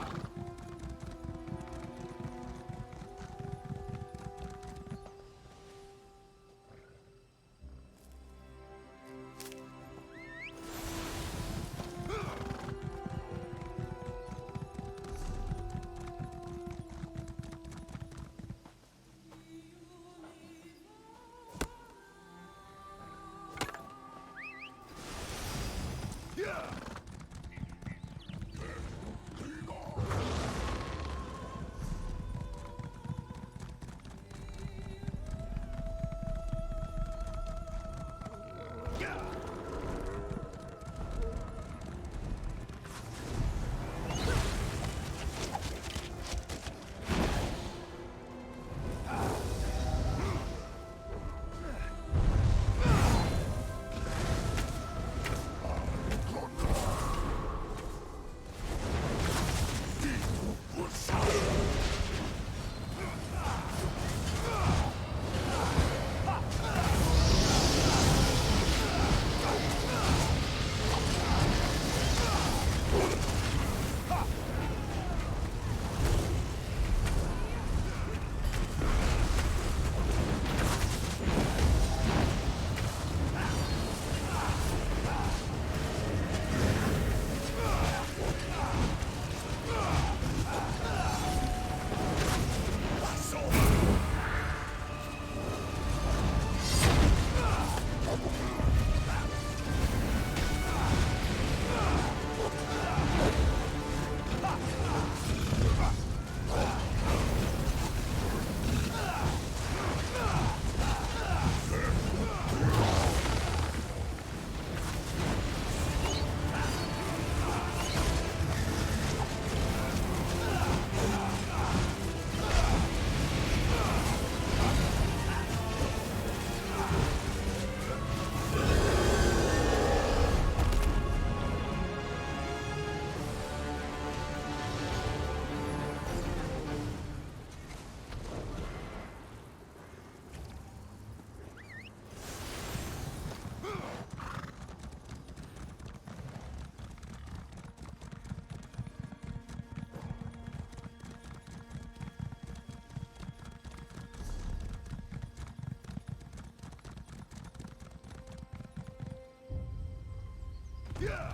Yeah!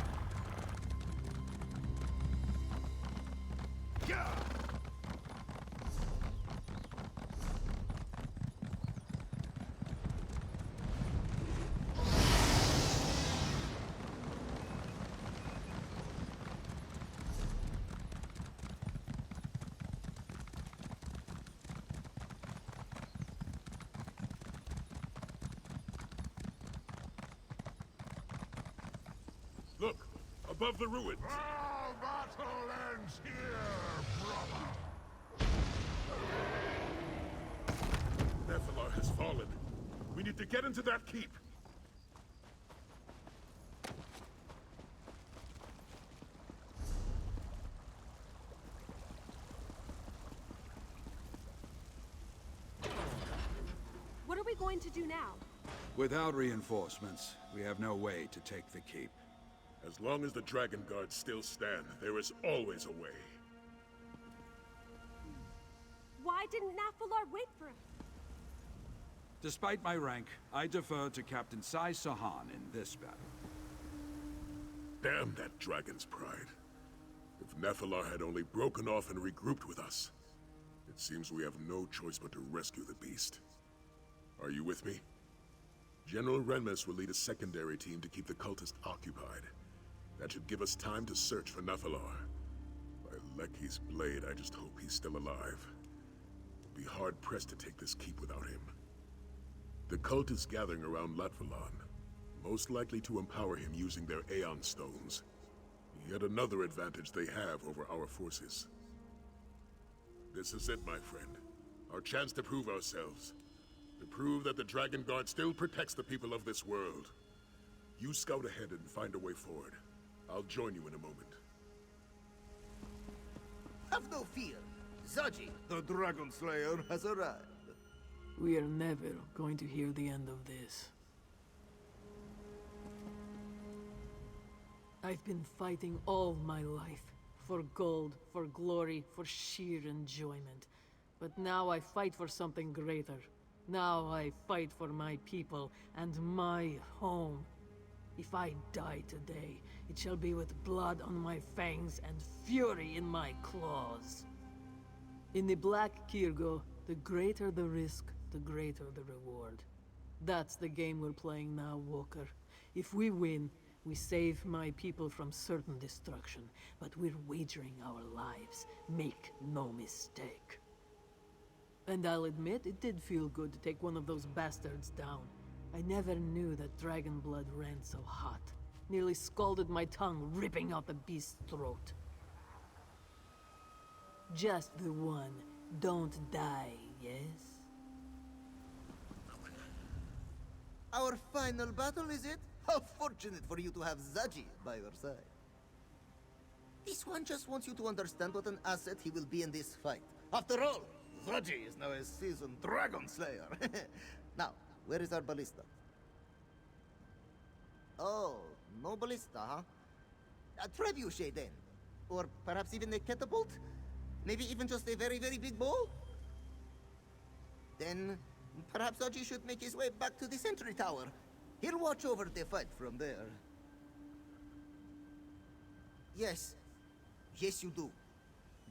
Yeah! Look, above the ruins. All battle ends here, brother! Nephilar has fallen. We need to get into that keep. What are we going to do now? Without reinforcements, we have no way to take the keep. As long as the Dragon Guards still stand, there is always a way. Why didn't Nephilar wait for us? Despite my rank, I defer to Captain Sai Sahan in this battle. Damn that dragon's pride. If Nephilar had only broken off and regrouped with us, it seems we have no choice but to rescue the beast. Are you with me? General Renmus will lead a secondary team to keep the cultist occupied. That should give us time to search for Nephilar. By Leki's blade, I just hope he's still alive. Be hard-pressed to take this keep without him. The cult is gathering around Latvalon, most likely to empower him using their Aeon Stones. Yet another advantage they have over our forces. This is it, my friend. Our chance to prove ourselves. To prove that the Dragon Guard still protects the people of this world. You scout ahead and find a way forward. I'll join you in a moment. Have no fear. Zaji, the Dragon Slayer, has arrived. We are never going to hear the end of this. I've been fighting all my life. For gold, for glory, for sheer enjoyment. But now I fight for something greater. Now I fight for my people and my home. If I die today, it shall be with blood on my fangs and fury in my claws. In the Black Kirgo, the greater the risk, the greater the reward. That's the game we're playing now, Walker. If we win, we save my people from certain destruction, but we're wagering our lives. Make no mistake. And I'll admit, it did feel good to take one of those bastards down. I never knew that dragon blood ran so hot. Nearly scalded my tongue, ripping out the beast's throat. Just the one. Don't die, yes? Our final battle, is it? How fortunate for you to have Zaji by your side. This one just wants you to understand what an asset he will be in this fight. After all, Zaji is now a seasoned Dragon Slayer. Now, where is our ballista? Oh, no ballista, huh? A trebuchet then. Or perhaps even a catapult? Maybe even just a very, very big bow? Then, perhaps Zaji should make his way back to the sentry tower. He'll watch over the fight from there. Yes. Yes, you do.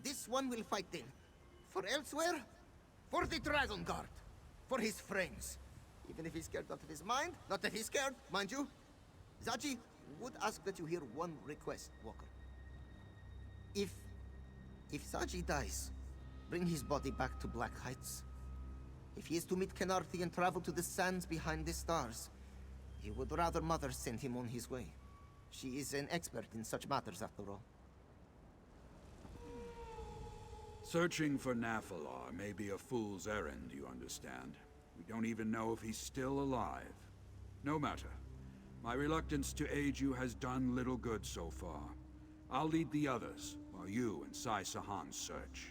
This one will fight then. For elsewhere, for the Dragon Guard. For his friends. Even if he's scared out of his mind. Not that he's scared, mind you. Zaji would ask that you hear one request, Walker. If Zaji dies, bring his body back to Black Heights. If he is to meet Kenarthi and travel to the sands behind the stars, he would rather Mother send him on his way. She is an expert in such matters, after all. Searching for Nephilar may be a fool's errand, you understand. We don't even know if he's still alive. No matter. My reluctance to aid you has done little good so far. I'll lead the others, while you and Sai Sahan search.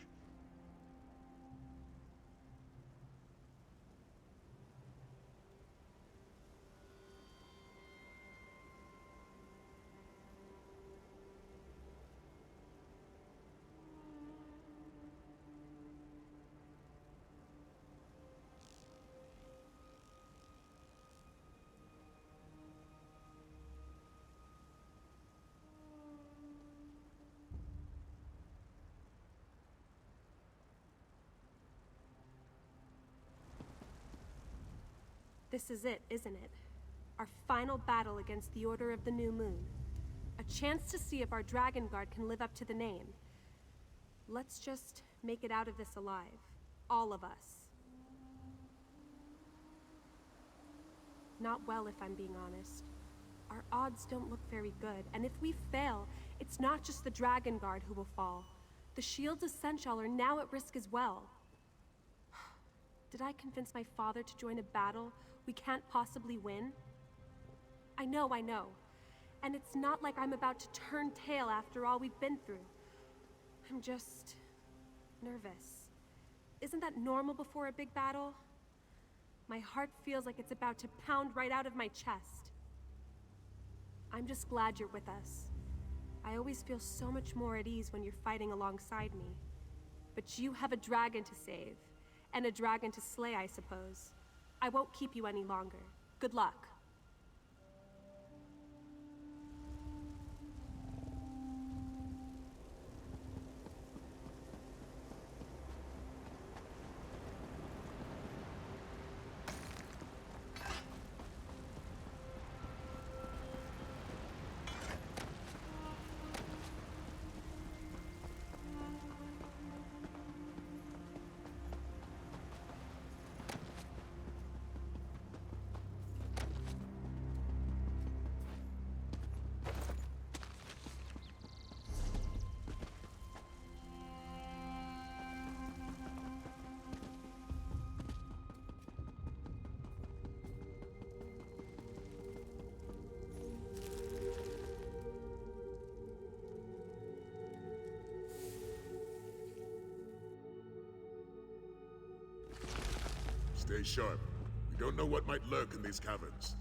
This is it, isn't it? Our final battle against the Order of the New Moon. A chance to see if our Dragon Guard can live up to the name. Let's just make it out of this alive. All of us. Not well, if I'm being honest. Our odds don't look very good, and if we fail, it's not just the Dragon Guard who will fall. The Shield's Essential are now at risk as well. Did I convince my father to join a battle we can't possibly win? I know. And it's not like I'm about to turn tail after all we've been through. I'm just nervous. Isn't that normal before a big battle? My heart feels like it's about to pound right out of my chest. I'm just glad you're with us. I always feel so much more at ease when you're fighting alongside me. But you have a dragon to save, and a dragon to slay, I suppose. I won't keep you any longer. Good luck. Stay sharp. We don't know what might lurk in these caverns.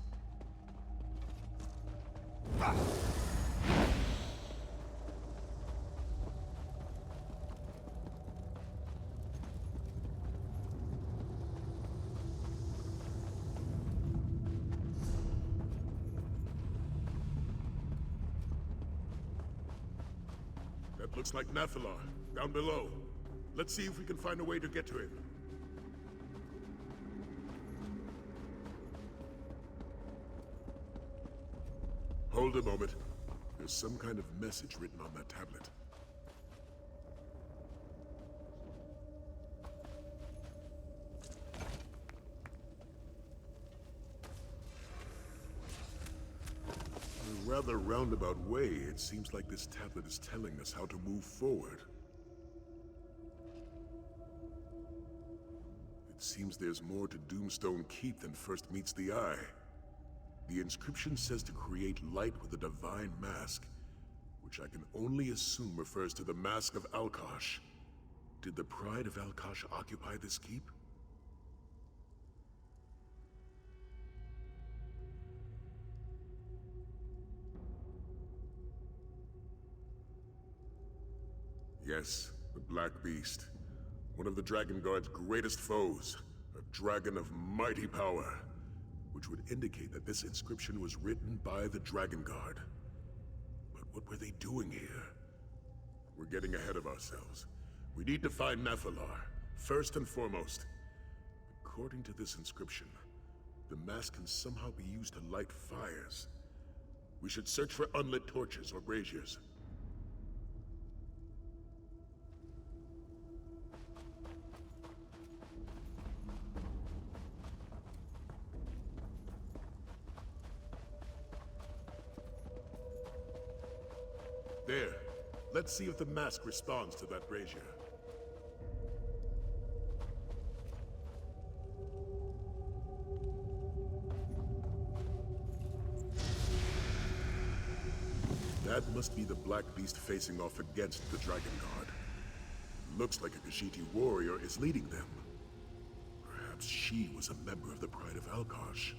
That looks like Nephilar, down below. Let's see if we can find a way to get to him. Hold a moment. There's some kind of message written on that tablet. In a rather roundabout way, it seems like this tablet is telling us how to move forward. It seems there's more to Doomstone Keep than first meets the eye. The inscription says to create light with a divine mask, which I can only assume refers to the Mask of Alkosh. Did the Pride of Alkosh occupy this keep? Yes, the Black Beast. One of the Dragon Guard's greatest foes. A dragon of mighty power. Which would indicate that this inscription was written by the Dragon Guard. But what were they doing here? We're getting ahead of ourselves. We need to find Nephilar, first and foremost. According to this inscription, the mask can somehow be used to light fires. We should search for unlit torches or braziers. There. Let's see if the mask responds to that brazier. That must be the Black Beast facing off against the Dragon Guard. Looks like a Khajiit warrior is leading them. Perhaps she was a member of the Pride of Alkosh.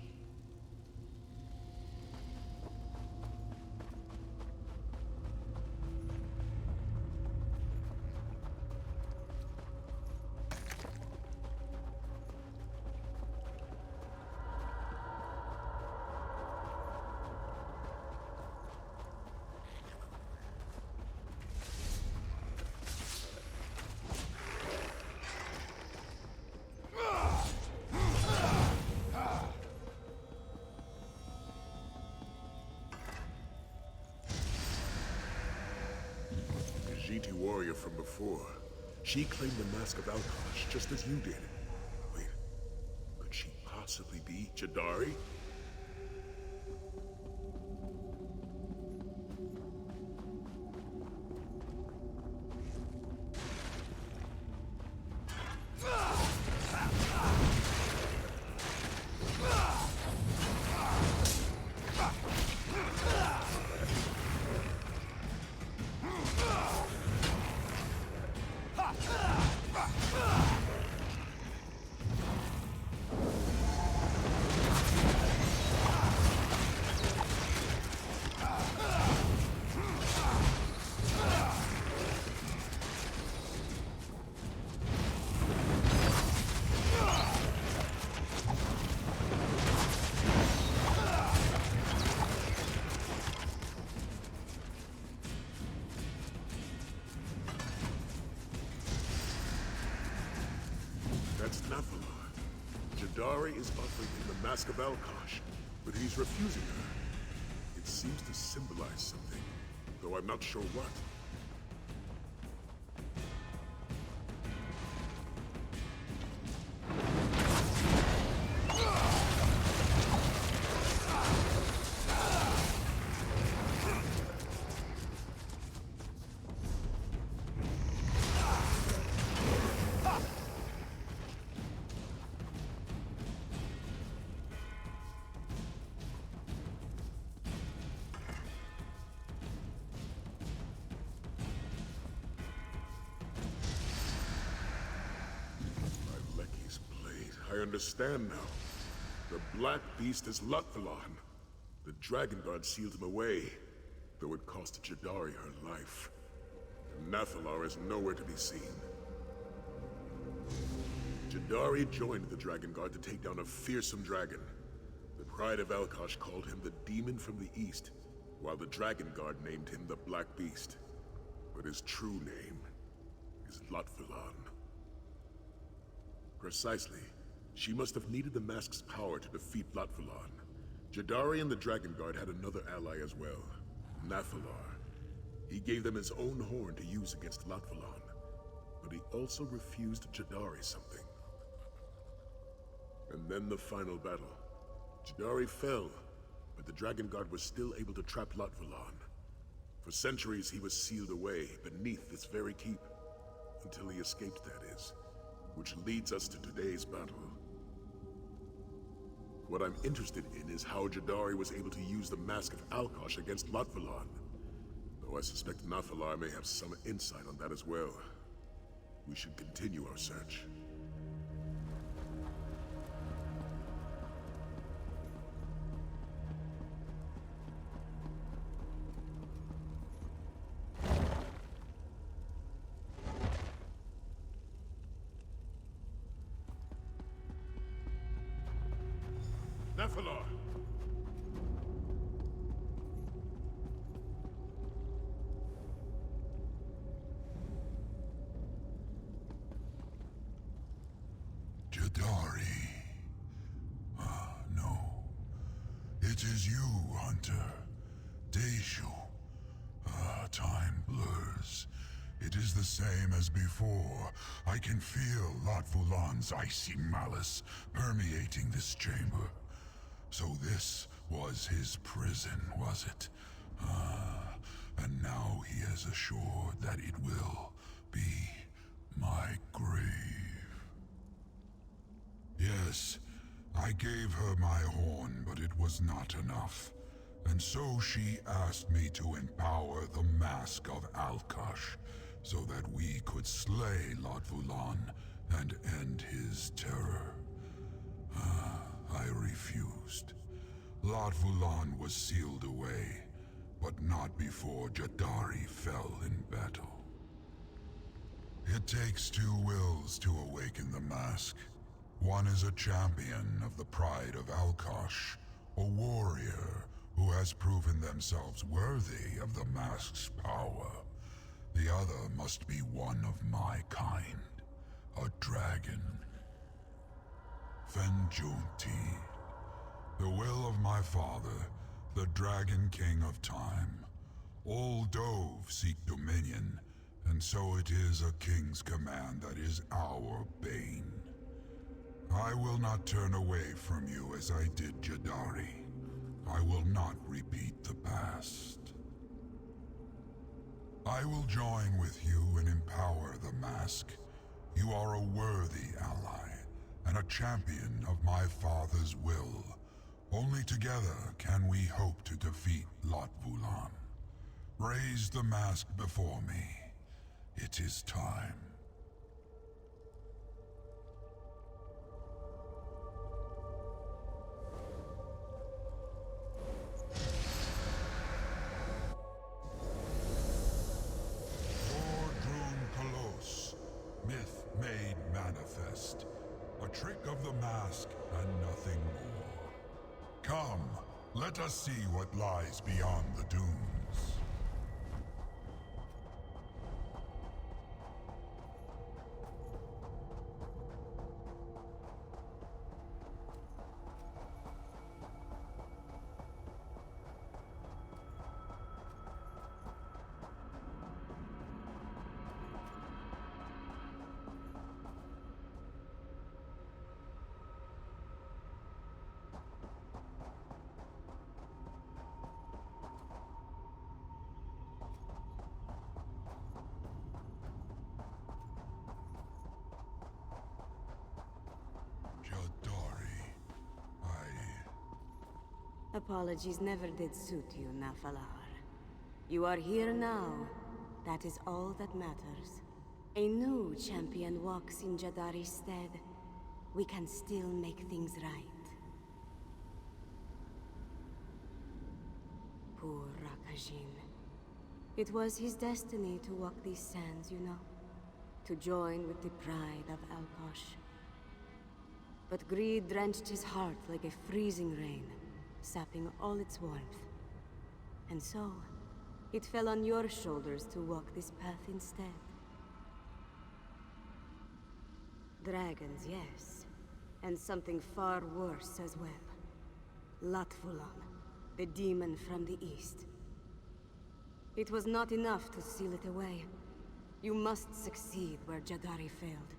Khajiit warrior from before. She claimed the Mask of Alkosh, just as you did. Wait, could she possibly be Jadari? That's Nephilar. Jadari is offering him the Mask of Alkosh, but he's refusing her. It seems to symbolize something, though I'm not sure what. I understand now. The Black Beast is Latvalon. The Dragon Guard sealed him away, though it cost Jadari her life. And Nephilar is nowhere to be seen. Jadari joined the Dragon Guard to take down a fearsome dragon. The Pride of Alkosh called him the Demon from the East, while the Dragon Guard named him the Black Beast. But his true name is Latvalon. Precisely. She must have needed the mask's power to defeat Latvalon. Jadari and the Dragon Guard had another ally as well, Nephilar. He gave them his own horn to use against Latvalon, but he also refused Jadari something. And then the final battle. Jadari fell, but the Dragon Guard was still able to trap Latvalon. For centuries he was sealed away beneath this very keep, until he escaped, that is, which leads us to today's battle. What I'm interested in is how Jadari was able to use the Mask of Alkosh against Latvalon. Though I suspect Nephilar may have some insight on that as well. We should continue our search. Nephilar! Jadari. No. It is you, Hunter. TESO. Time blurs. It is the same as before. I can feel Latvalon's icy malice permeating this chamber. So this was his prison, was it? And now he has assured that it will be my grave. Yes, I gave her my horn, but it was not enough. And so she asked me to empower the Mask of Alkosh, so that we could slay Latvalon and end his terror. I refused. Latvalon was sealed away, but not before Jadari fell in battle. It takes two wills to awaken the mask. One is a champion of the Pride of Alkosh, a warrior who has proven themselves worthy of the mask's power. The other must be one of my kind, a dragon. Fenjunti. The will of my father, the Dragon King of Time. All Dove seek dominion, And so it is a king's command that is our bane. I will not turn away from you as I did Jadari. I will not repeat the past. I will join with you and empower the mask. You are a worthy ally, and a champion of my father's will. Only together can we hope to defeat Lot Vulan. Raise the mask before me. It is time. Myth made manifest. A trick of the mask and nothing more. Come, let us see what lies beyond the dunes. Apologies never did suit you, Nafalar. You are here now. That is all that matters. A new champion walks in Jadari's stead. We can still make things right. Poor Rakajin. It was his destiny to walk these sands, you know. To join with the pride of Alkosh. But greed drenched his heart like a freezing rain, sapping all its warmth. And so, it fell on your shoulders to walk this path instead. Dragons, yes. And something far worse as well. Latvulan, the demon from the east. It was not enough to seal it away. You must succeed where Jadari failed.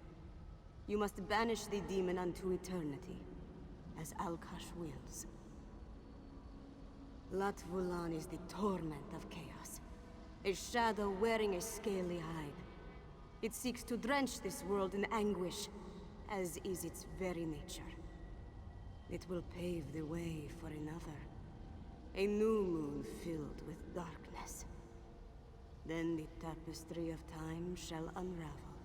You must banish the demon unto eternity, as Alkosh wills. Latvulan is the torment of chaos. A shadow wearing a scaly hide. It seeks to drench this world in anguish, as is its very nature. It will pave the way for another. A new moon filled with darkness. Then the tapestry of time shall unravel.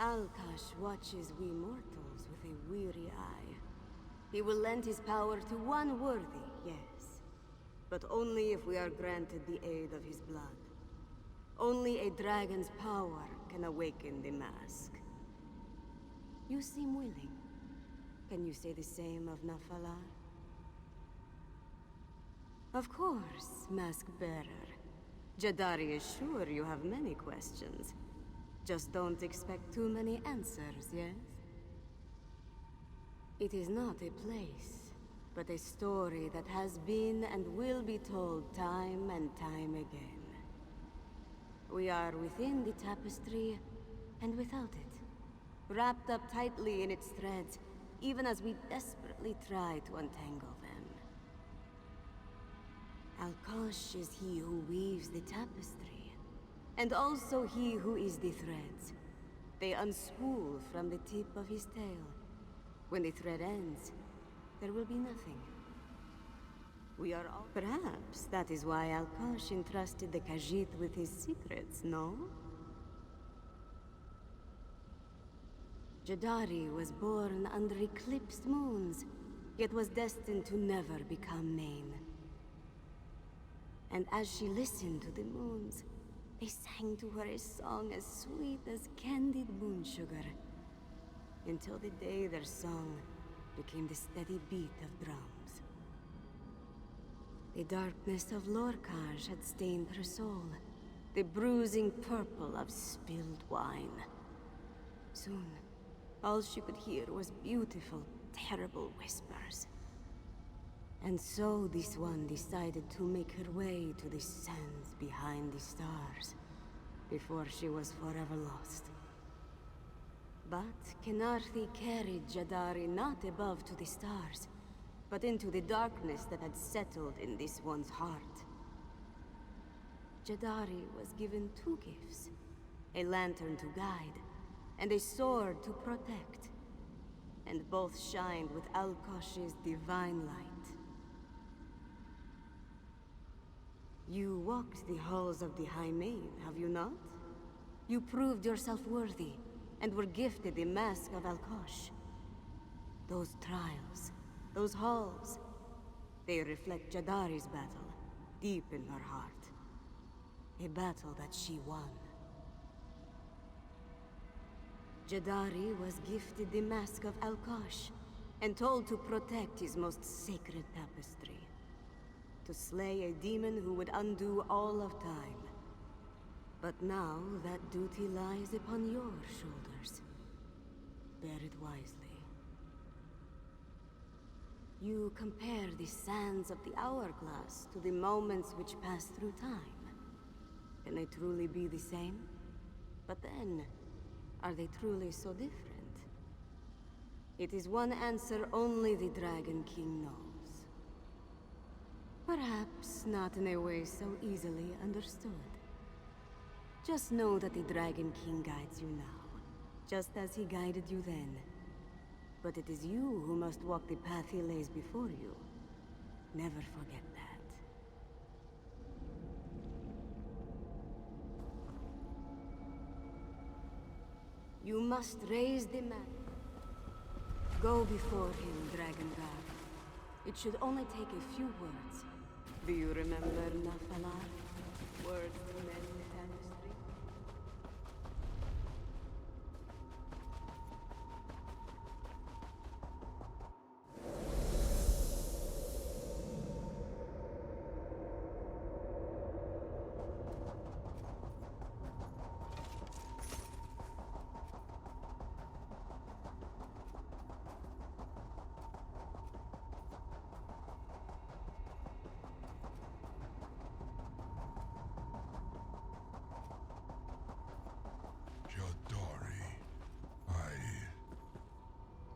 Alkosh watches we mortals with a weary eye. He will lend his power to one worthy, yes. But only if we are granted the aid of his blood. Only a dragon's power can awaken the mask. You seem willing. Can you say the same of Nafalar? Of course, Mask Bearer. Jadari is sure you have many questions. Just don't expect too many answers, yes? It is not a place, but a story that has been and will be told time and time again. We are within the tapestry, and without it. Wrapped up tightly in its threads, even as we desperately try to untangle them. Alkosh is he who weaves the tapestry, and also he who is the threads. They unspool from the tip of his tail. When the thread ends, there will be nothing. We are all... Perhaps that is why Alkosh entrusted the Khajiit with his secrets, no? Jadari was born under eclipsed moons, yet was destined to never become main. And as she listened to the moons, they sang to her a song as sweet as candied moon sugar. Until the day their song became the steady beat of drums. The darkness of Lorkhaj had stained her soul, the bruising purple of spilled wine. Soon, all she could hear was beautiful, terrible whispers. And so this one decided to make her way to the sands behind the stars, before she was forever lost. But Kenarthi carried Jadari not above to the stars, but into the darkness that had settled in this one's heart. Jadari was given two gifts, a lantern to guide, and a sword to protect. And both shined with Alkosh's divine light. You walked the halls of the High Main, have you not? You proved yourself worthy, and were gifted the mask of Alkosh. Those trials, those halls, they reflect Jadari's battle, deep in her heart. A battle that she won. Jadari was gifted the mask of Alkosh, and told to protect his most sacred tapestry. To slay a demon who would undo all of time. But now that duty lies upon your shoulders. Bear it wisely. You compare the sands of the hourglass to the moments which pass through time. Can they truly be the same? But then, are they truly so different? It is one answer only the Dragon King knows. Perhaps not in a way so easily understood. Just know that the Dragon King guides you now, just as he guided you then. But it is you who must walk the path he lays before you. Never forget that. You must raise the man. Go before him, Dragon God. It should only take a few words. Do you remember Nafalar? Words to mend the tapestry?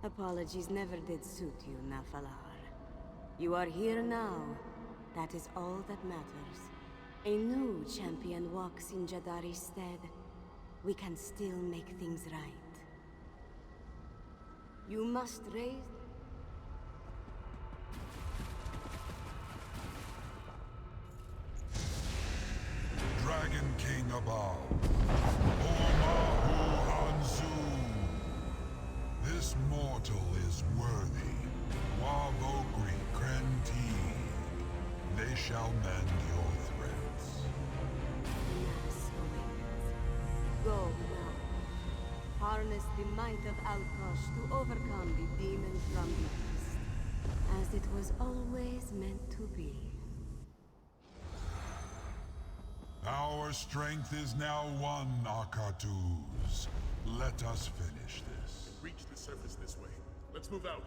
Apologies never did suit you, Nafalar. You are here now. That is all that matters. A new champion walks in Jadari's stead. We can still make things right. You must raise... Dragon King above. Omahu Hanzu. This mortal is worthy. Wavogri Krenti. They shall mend your threats. Yes, go now. Harness the might of Alkosh to overcome the demon from the east, as it was always meant to be. Our strength is now one, Akatuz. Let us finish this. Reach the surface this way. Let's move out.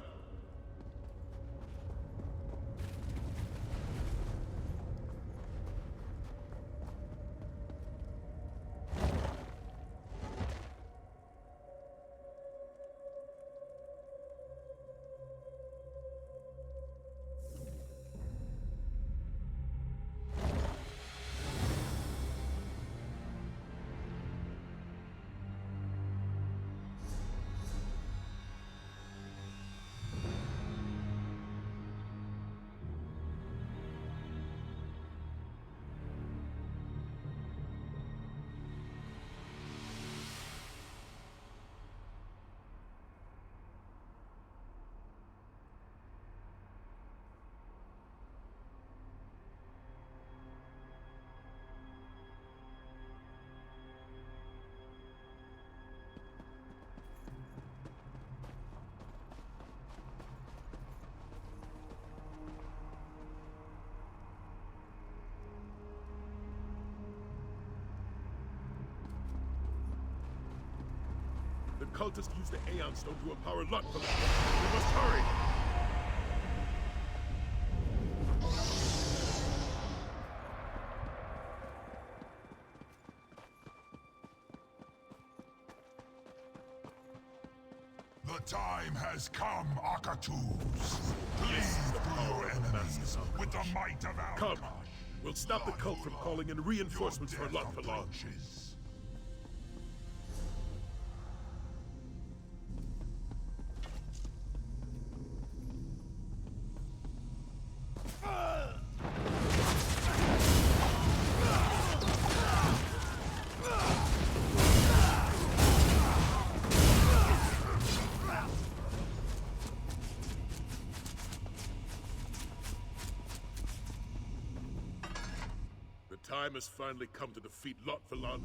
The cultist used the Aeon Stone to empower Luck from the... We must hurry! The time has come, Akatus. Please through your enemies with the might of Alkash. Come. We'll stop the cult from calling in reinforcements for Lot for Long. The time has finally come to defeat Lot for Long.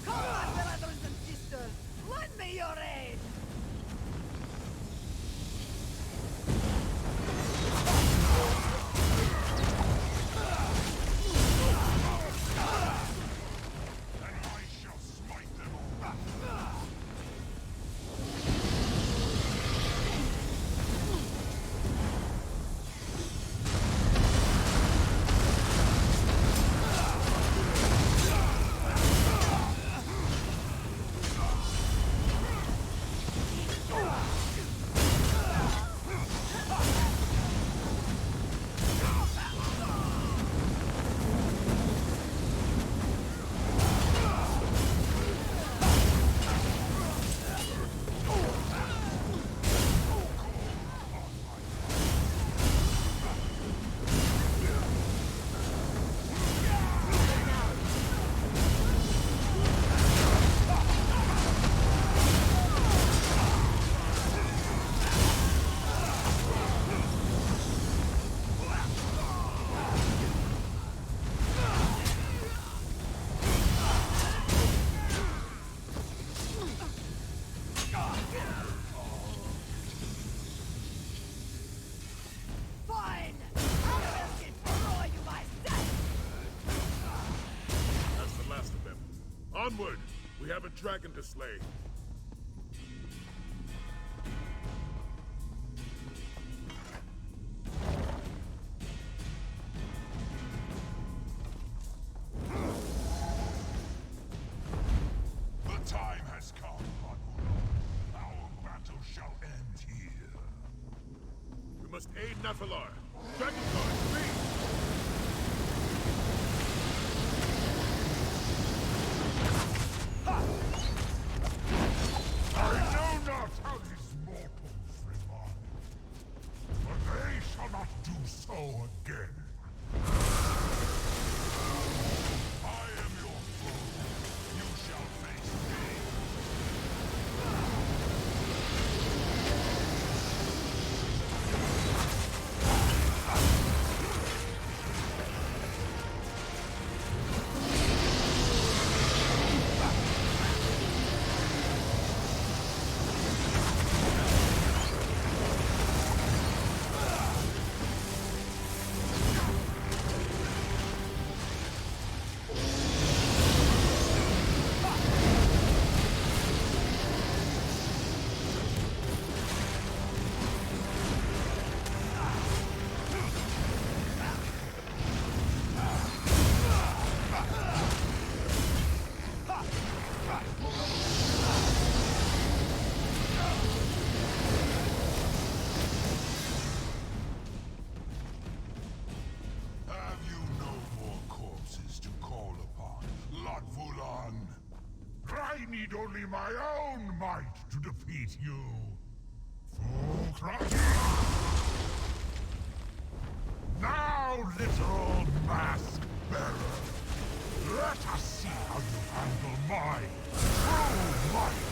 Come on, brothers and sisters! Lend me your aid! Fine! I will destroy you myself! That's the last of them. Onward! We have a dragon to slay. The time has come, Podvul. Our battle shall end here. We must aid Nephilar. Dragon Guard, free! I know not how these mortals revive, but they shall not do so again. I am your foe. You shall face me. Have you no more corpses to call upon, Lotvulan? I need only my own might to defeat you. Now, literal mask bearer, let us see how you handle my true might.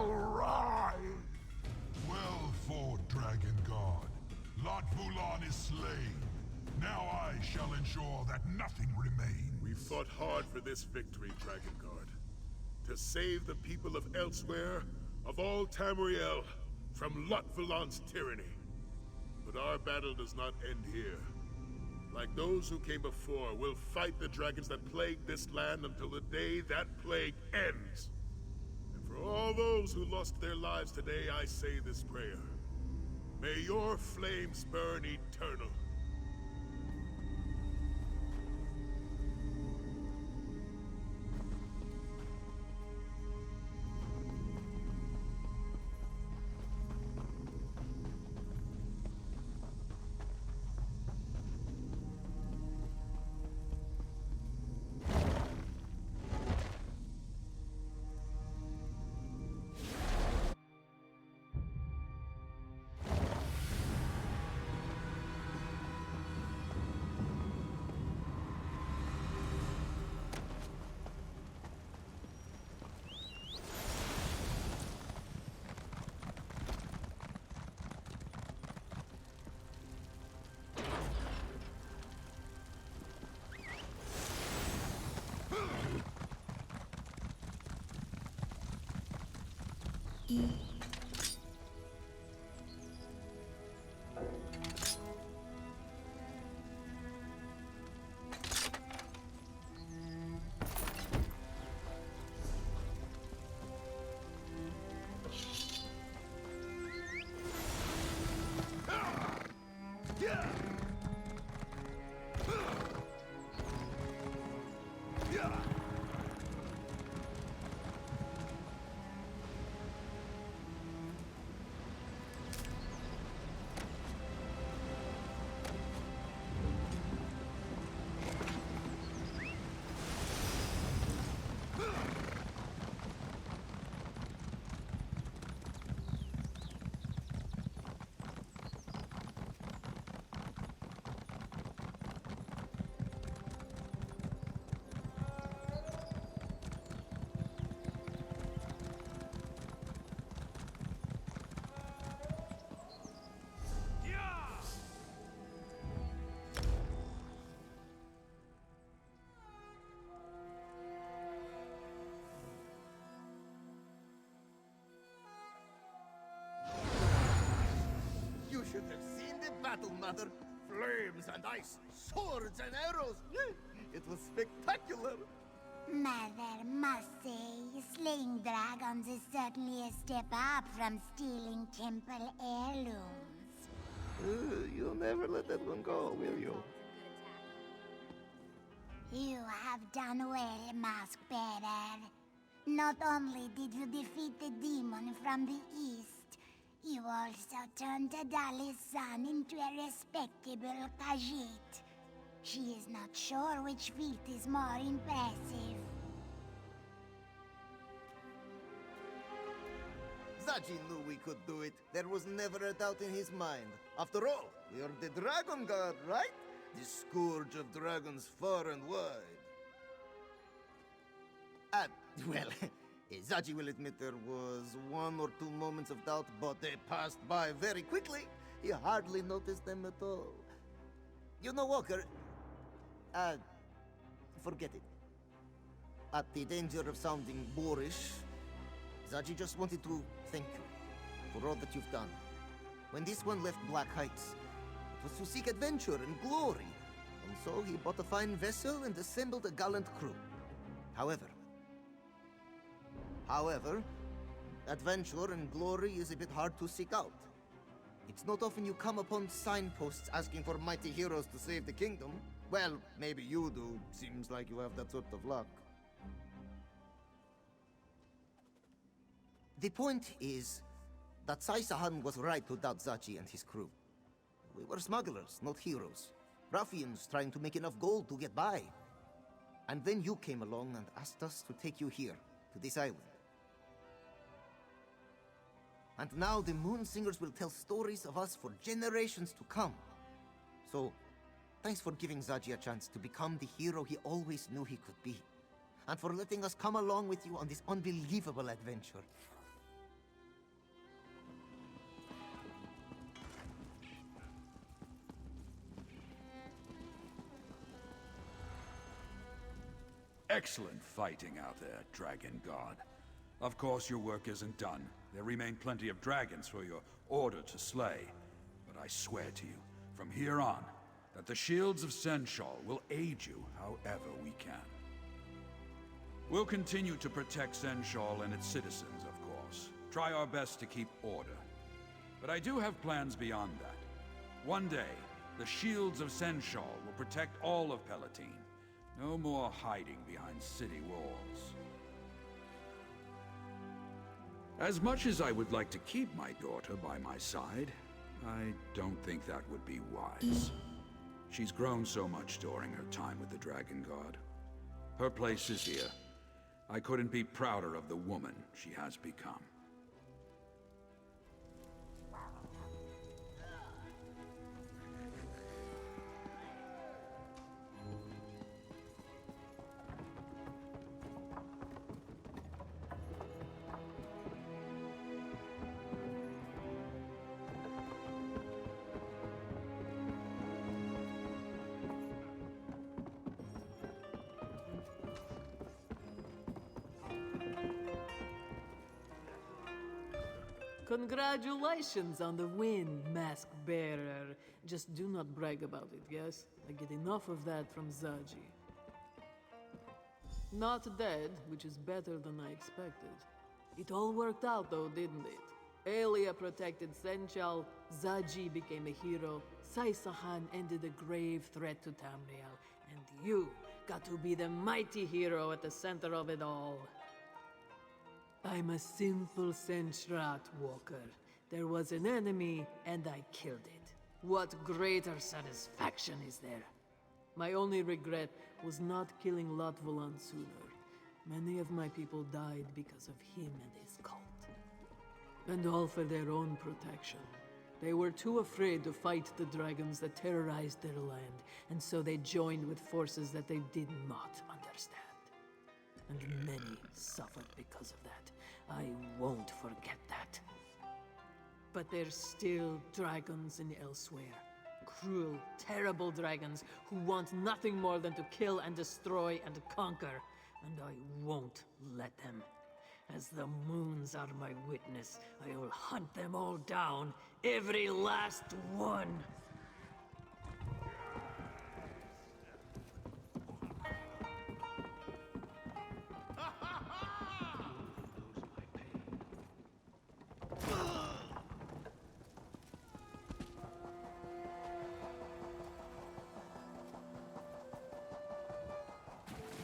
shall rise! Well fought, Dragon God. Lot Vulan is slain. Now I shall ensure that nothing remains. We fought hard for this victory, Dragon Guard. To save the people of Elsewhere, of all Tamriel, from Lot Vulan's tyranny. But our battle does not end here. Like those who came before, we'll fight the dragons that plague this land until the day that plague ends. And for all those who lost their lives today, I say this prayer. May your flames burn eternal. You should have seen the battle, Mother. Flames and ice, swords and arrows. It was spectacular. Mother must say, slaying dragons is certainly a step up from stealing temple heirlooms. You'll never let that one go, will you? You have done well, Mask Bearer. Not only did you defeat the demon from the east, you also turned Tadali's son into a respectable Khajiit. She is not sure which feat is more impressive. Zaji knew we could do it. There was never a doubt in his mind. After all, we are the Dragon Guard, right? The scourge of dragons far and wide. Well, Zaji will admit there was 1 or 2 moments of doubt, but they passed by very quickly. He hardly noticed them at all. You know, Walker, forget it. At the danger of sounding boorish, Zaji just wanted to thank you for all that you've done. When this one left Black Heights, it was to seek adventure and glory, and so he bought a fine vessel and assembled a gallant crew. However, adventure and glory is a bit hard to seek out. It's not often you come upon signposts asking for mighty heroes to save the kingdom. Well, maybe you do. Seems like you have that sort of luck. The point is that Sai-Sahan was right to doubt Zachi and his crew. We were smugglers, not heroes. Ruffians trying to make enough gold to get by. And then you came along and asked us to take you here, to this island. And now the Moonsingers will tell stories of us for generations to come. So, thanks for giving Zaji a chance to become the hero he always knew he could be. And for letting us come along with you on this unbelievable adventure. Excellent fighting out there, Dragon God. Of course, your work isn't done. There remain plenty of dragons for your order to slay. But I swear to you, from here on, that the shields of Senshal will aid you however we can. We'll continue to protect Senshal and its citizens, of course. Try our best to keep order. But I do have plans beyond that. One day, the shields of Senshal will protect all of Palatine. No more hiding behind city walls. As much as I would like to keep my daughter by my side, I don't think that would be wise. She's grown so much during her time with the Dragon God. Her place is here. I couldn't be prouder of the woman she has become. Congratulations on the win, Mask Bearer. Just do not brag about it, yes? I get enough of that from Zaji. Not dead, which is better than I expected. It all worked out though, didn't it? Elia protected Senchal, Zaji became a hero, Saisahan ended a grave threat to Tamriel, and you got to be the mighty hero at the center of it all. I'm a simple Senshrat walker. There was an enemy, and I killed it. What greater satisfaction is there? My only regret was not killing Latvolan sooner. Many of my people died because of him and his cult. And all for their own protection. They were too afraid to fight the dragons that terrorized their land, and so they joined with forces that they did not understand. And many suffered because of that. I won't forget that. But there's still dragons in Elsewhere. Cruel, terrible dragons who want nothing more than to kill and destroy and conquer. And I won't let them. As the moons are my witness, I will hunt them all down, every last one.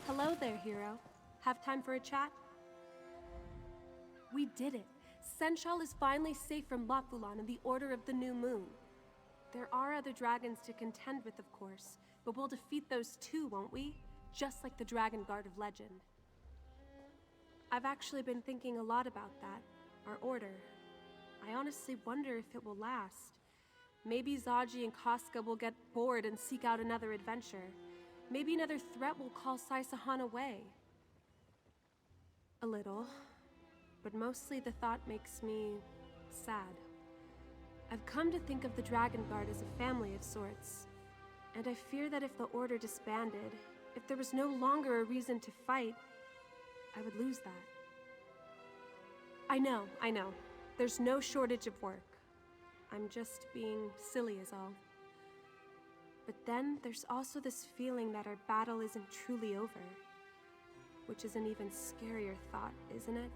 Hello there, hero. Have time for a chat? We did it. Senshal is finally safe from Latvulan and the Order of the New Moon. There are other dragons to contend with, of course, but we'll defeat those too, won't we? Just like the Dragon Guard of legend. I've actually been thinking a lot about that, our order. I honestly wonder if it will last. Maybe Zaji and Casca will get bored and seek out another adventure. Maybe another threat will call Saisahan away. A little. But mostly the thought makes me sad. I've come to think of the Dragon Guard as a family of sorts. And I fear that if the Order disbanded, if there was no longer a reason to fight, I would lose that. I know. There's no shortage of work. I'm just being silly is all. But then there's also this feeling that our battle isn't truly over. Which is an even scarier thought, isn't it?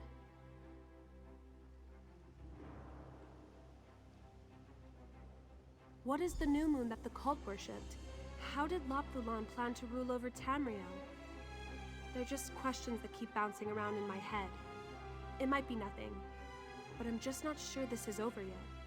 What is the new moon that the cult worshipped? How did Latvulan plan to rule over Tamriel? They're just questions that keep bouncing around in my head. It might be nothing, but I'm just not sure this is over yet.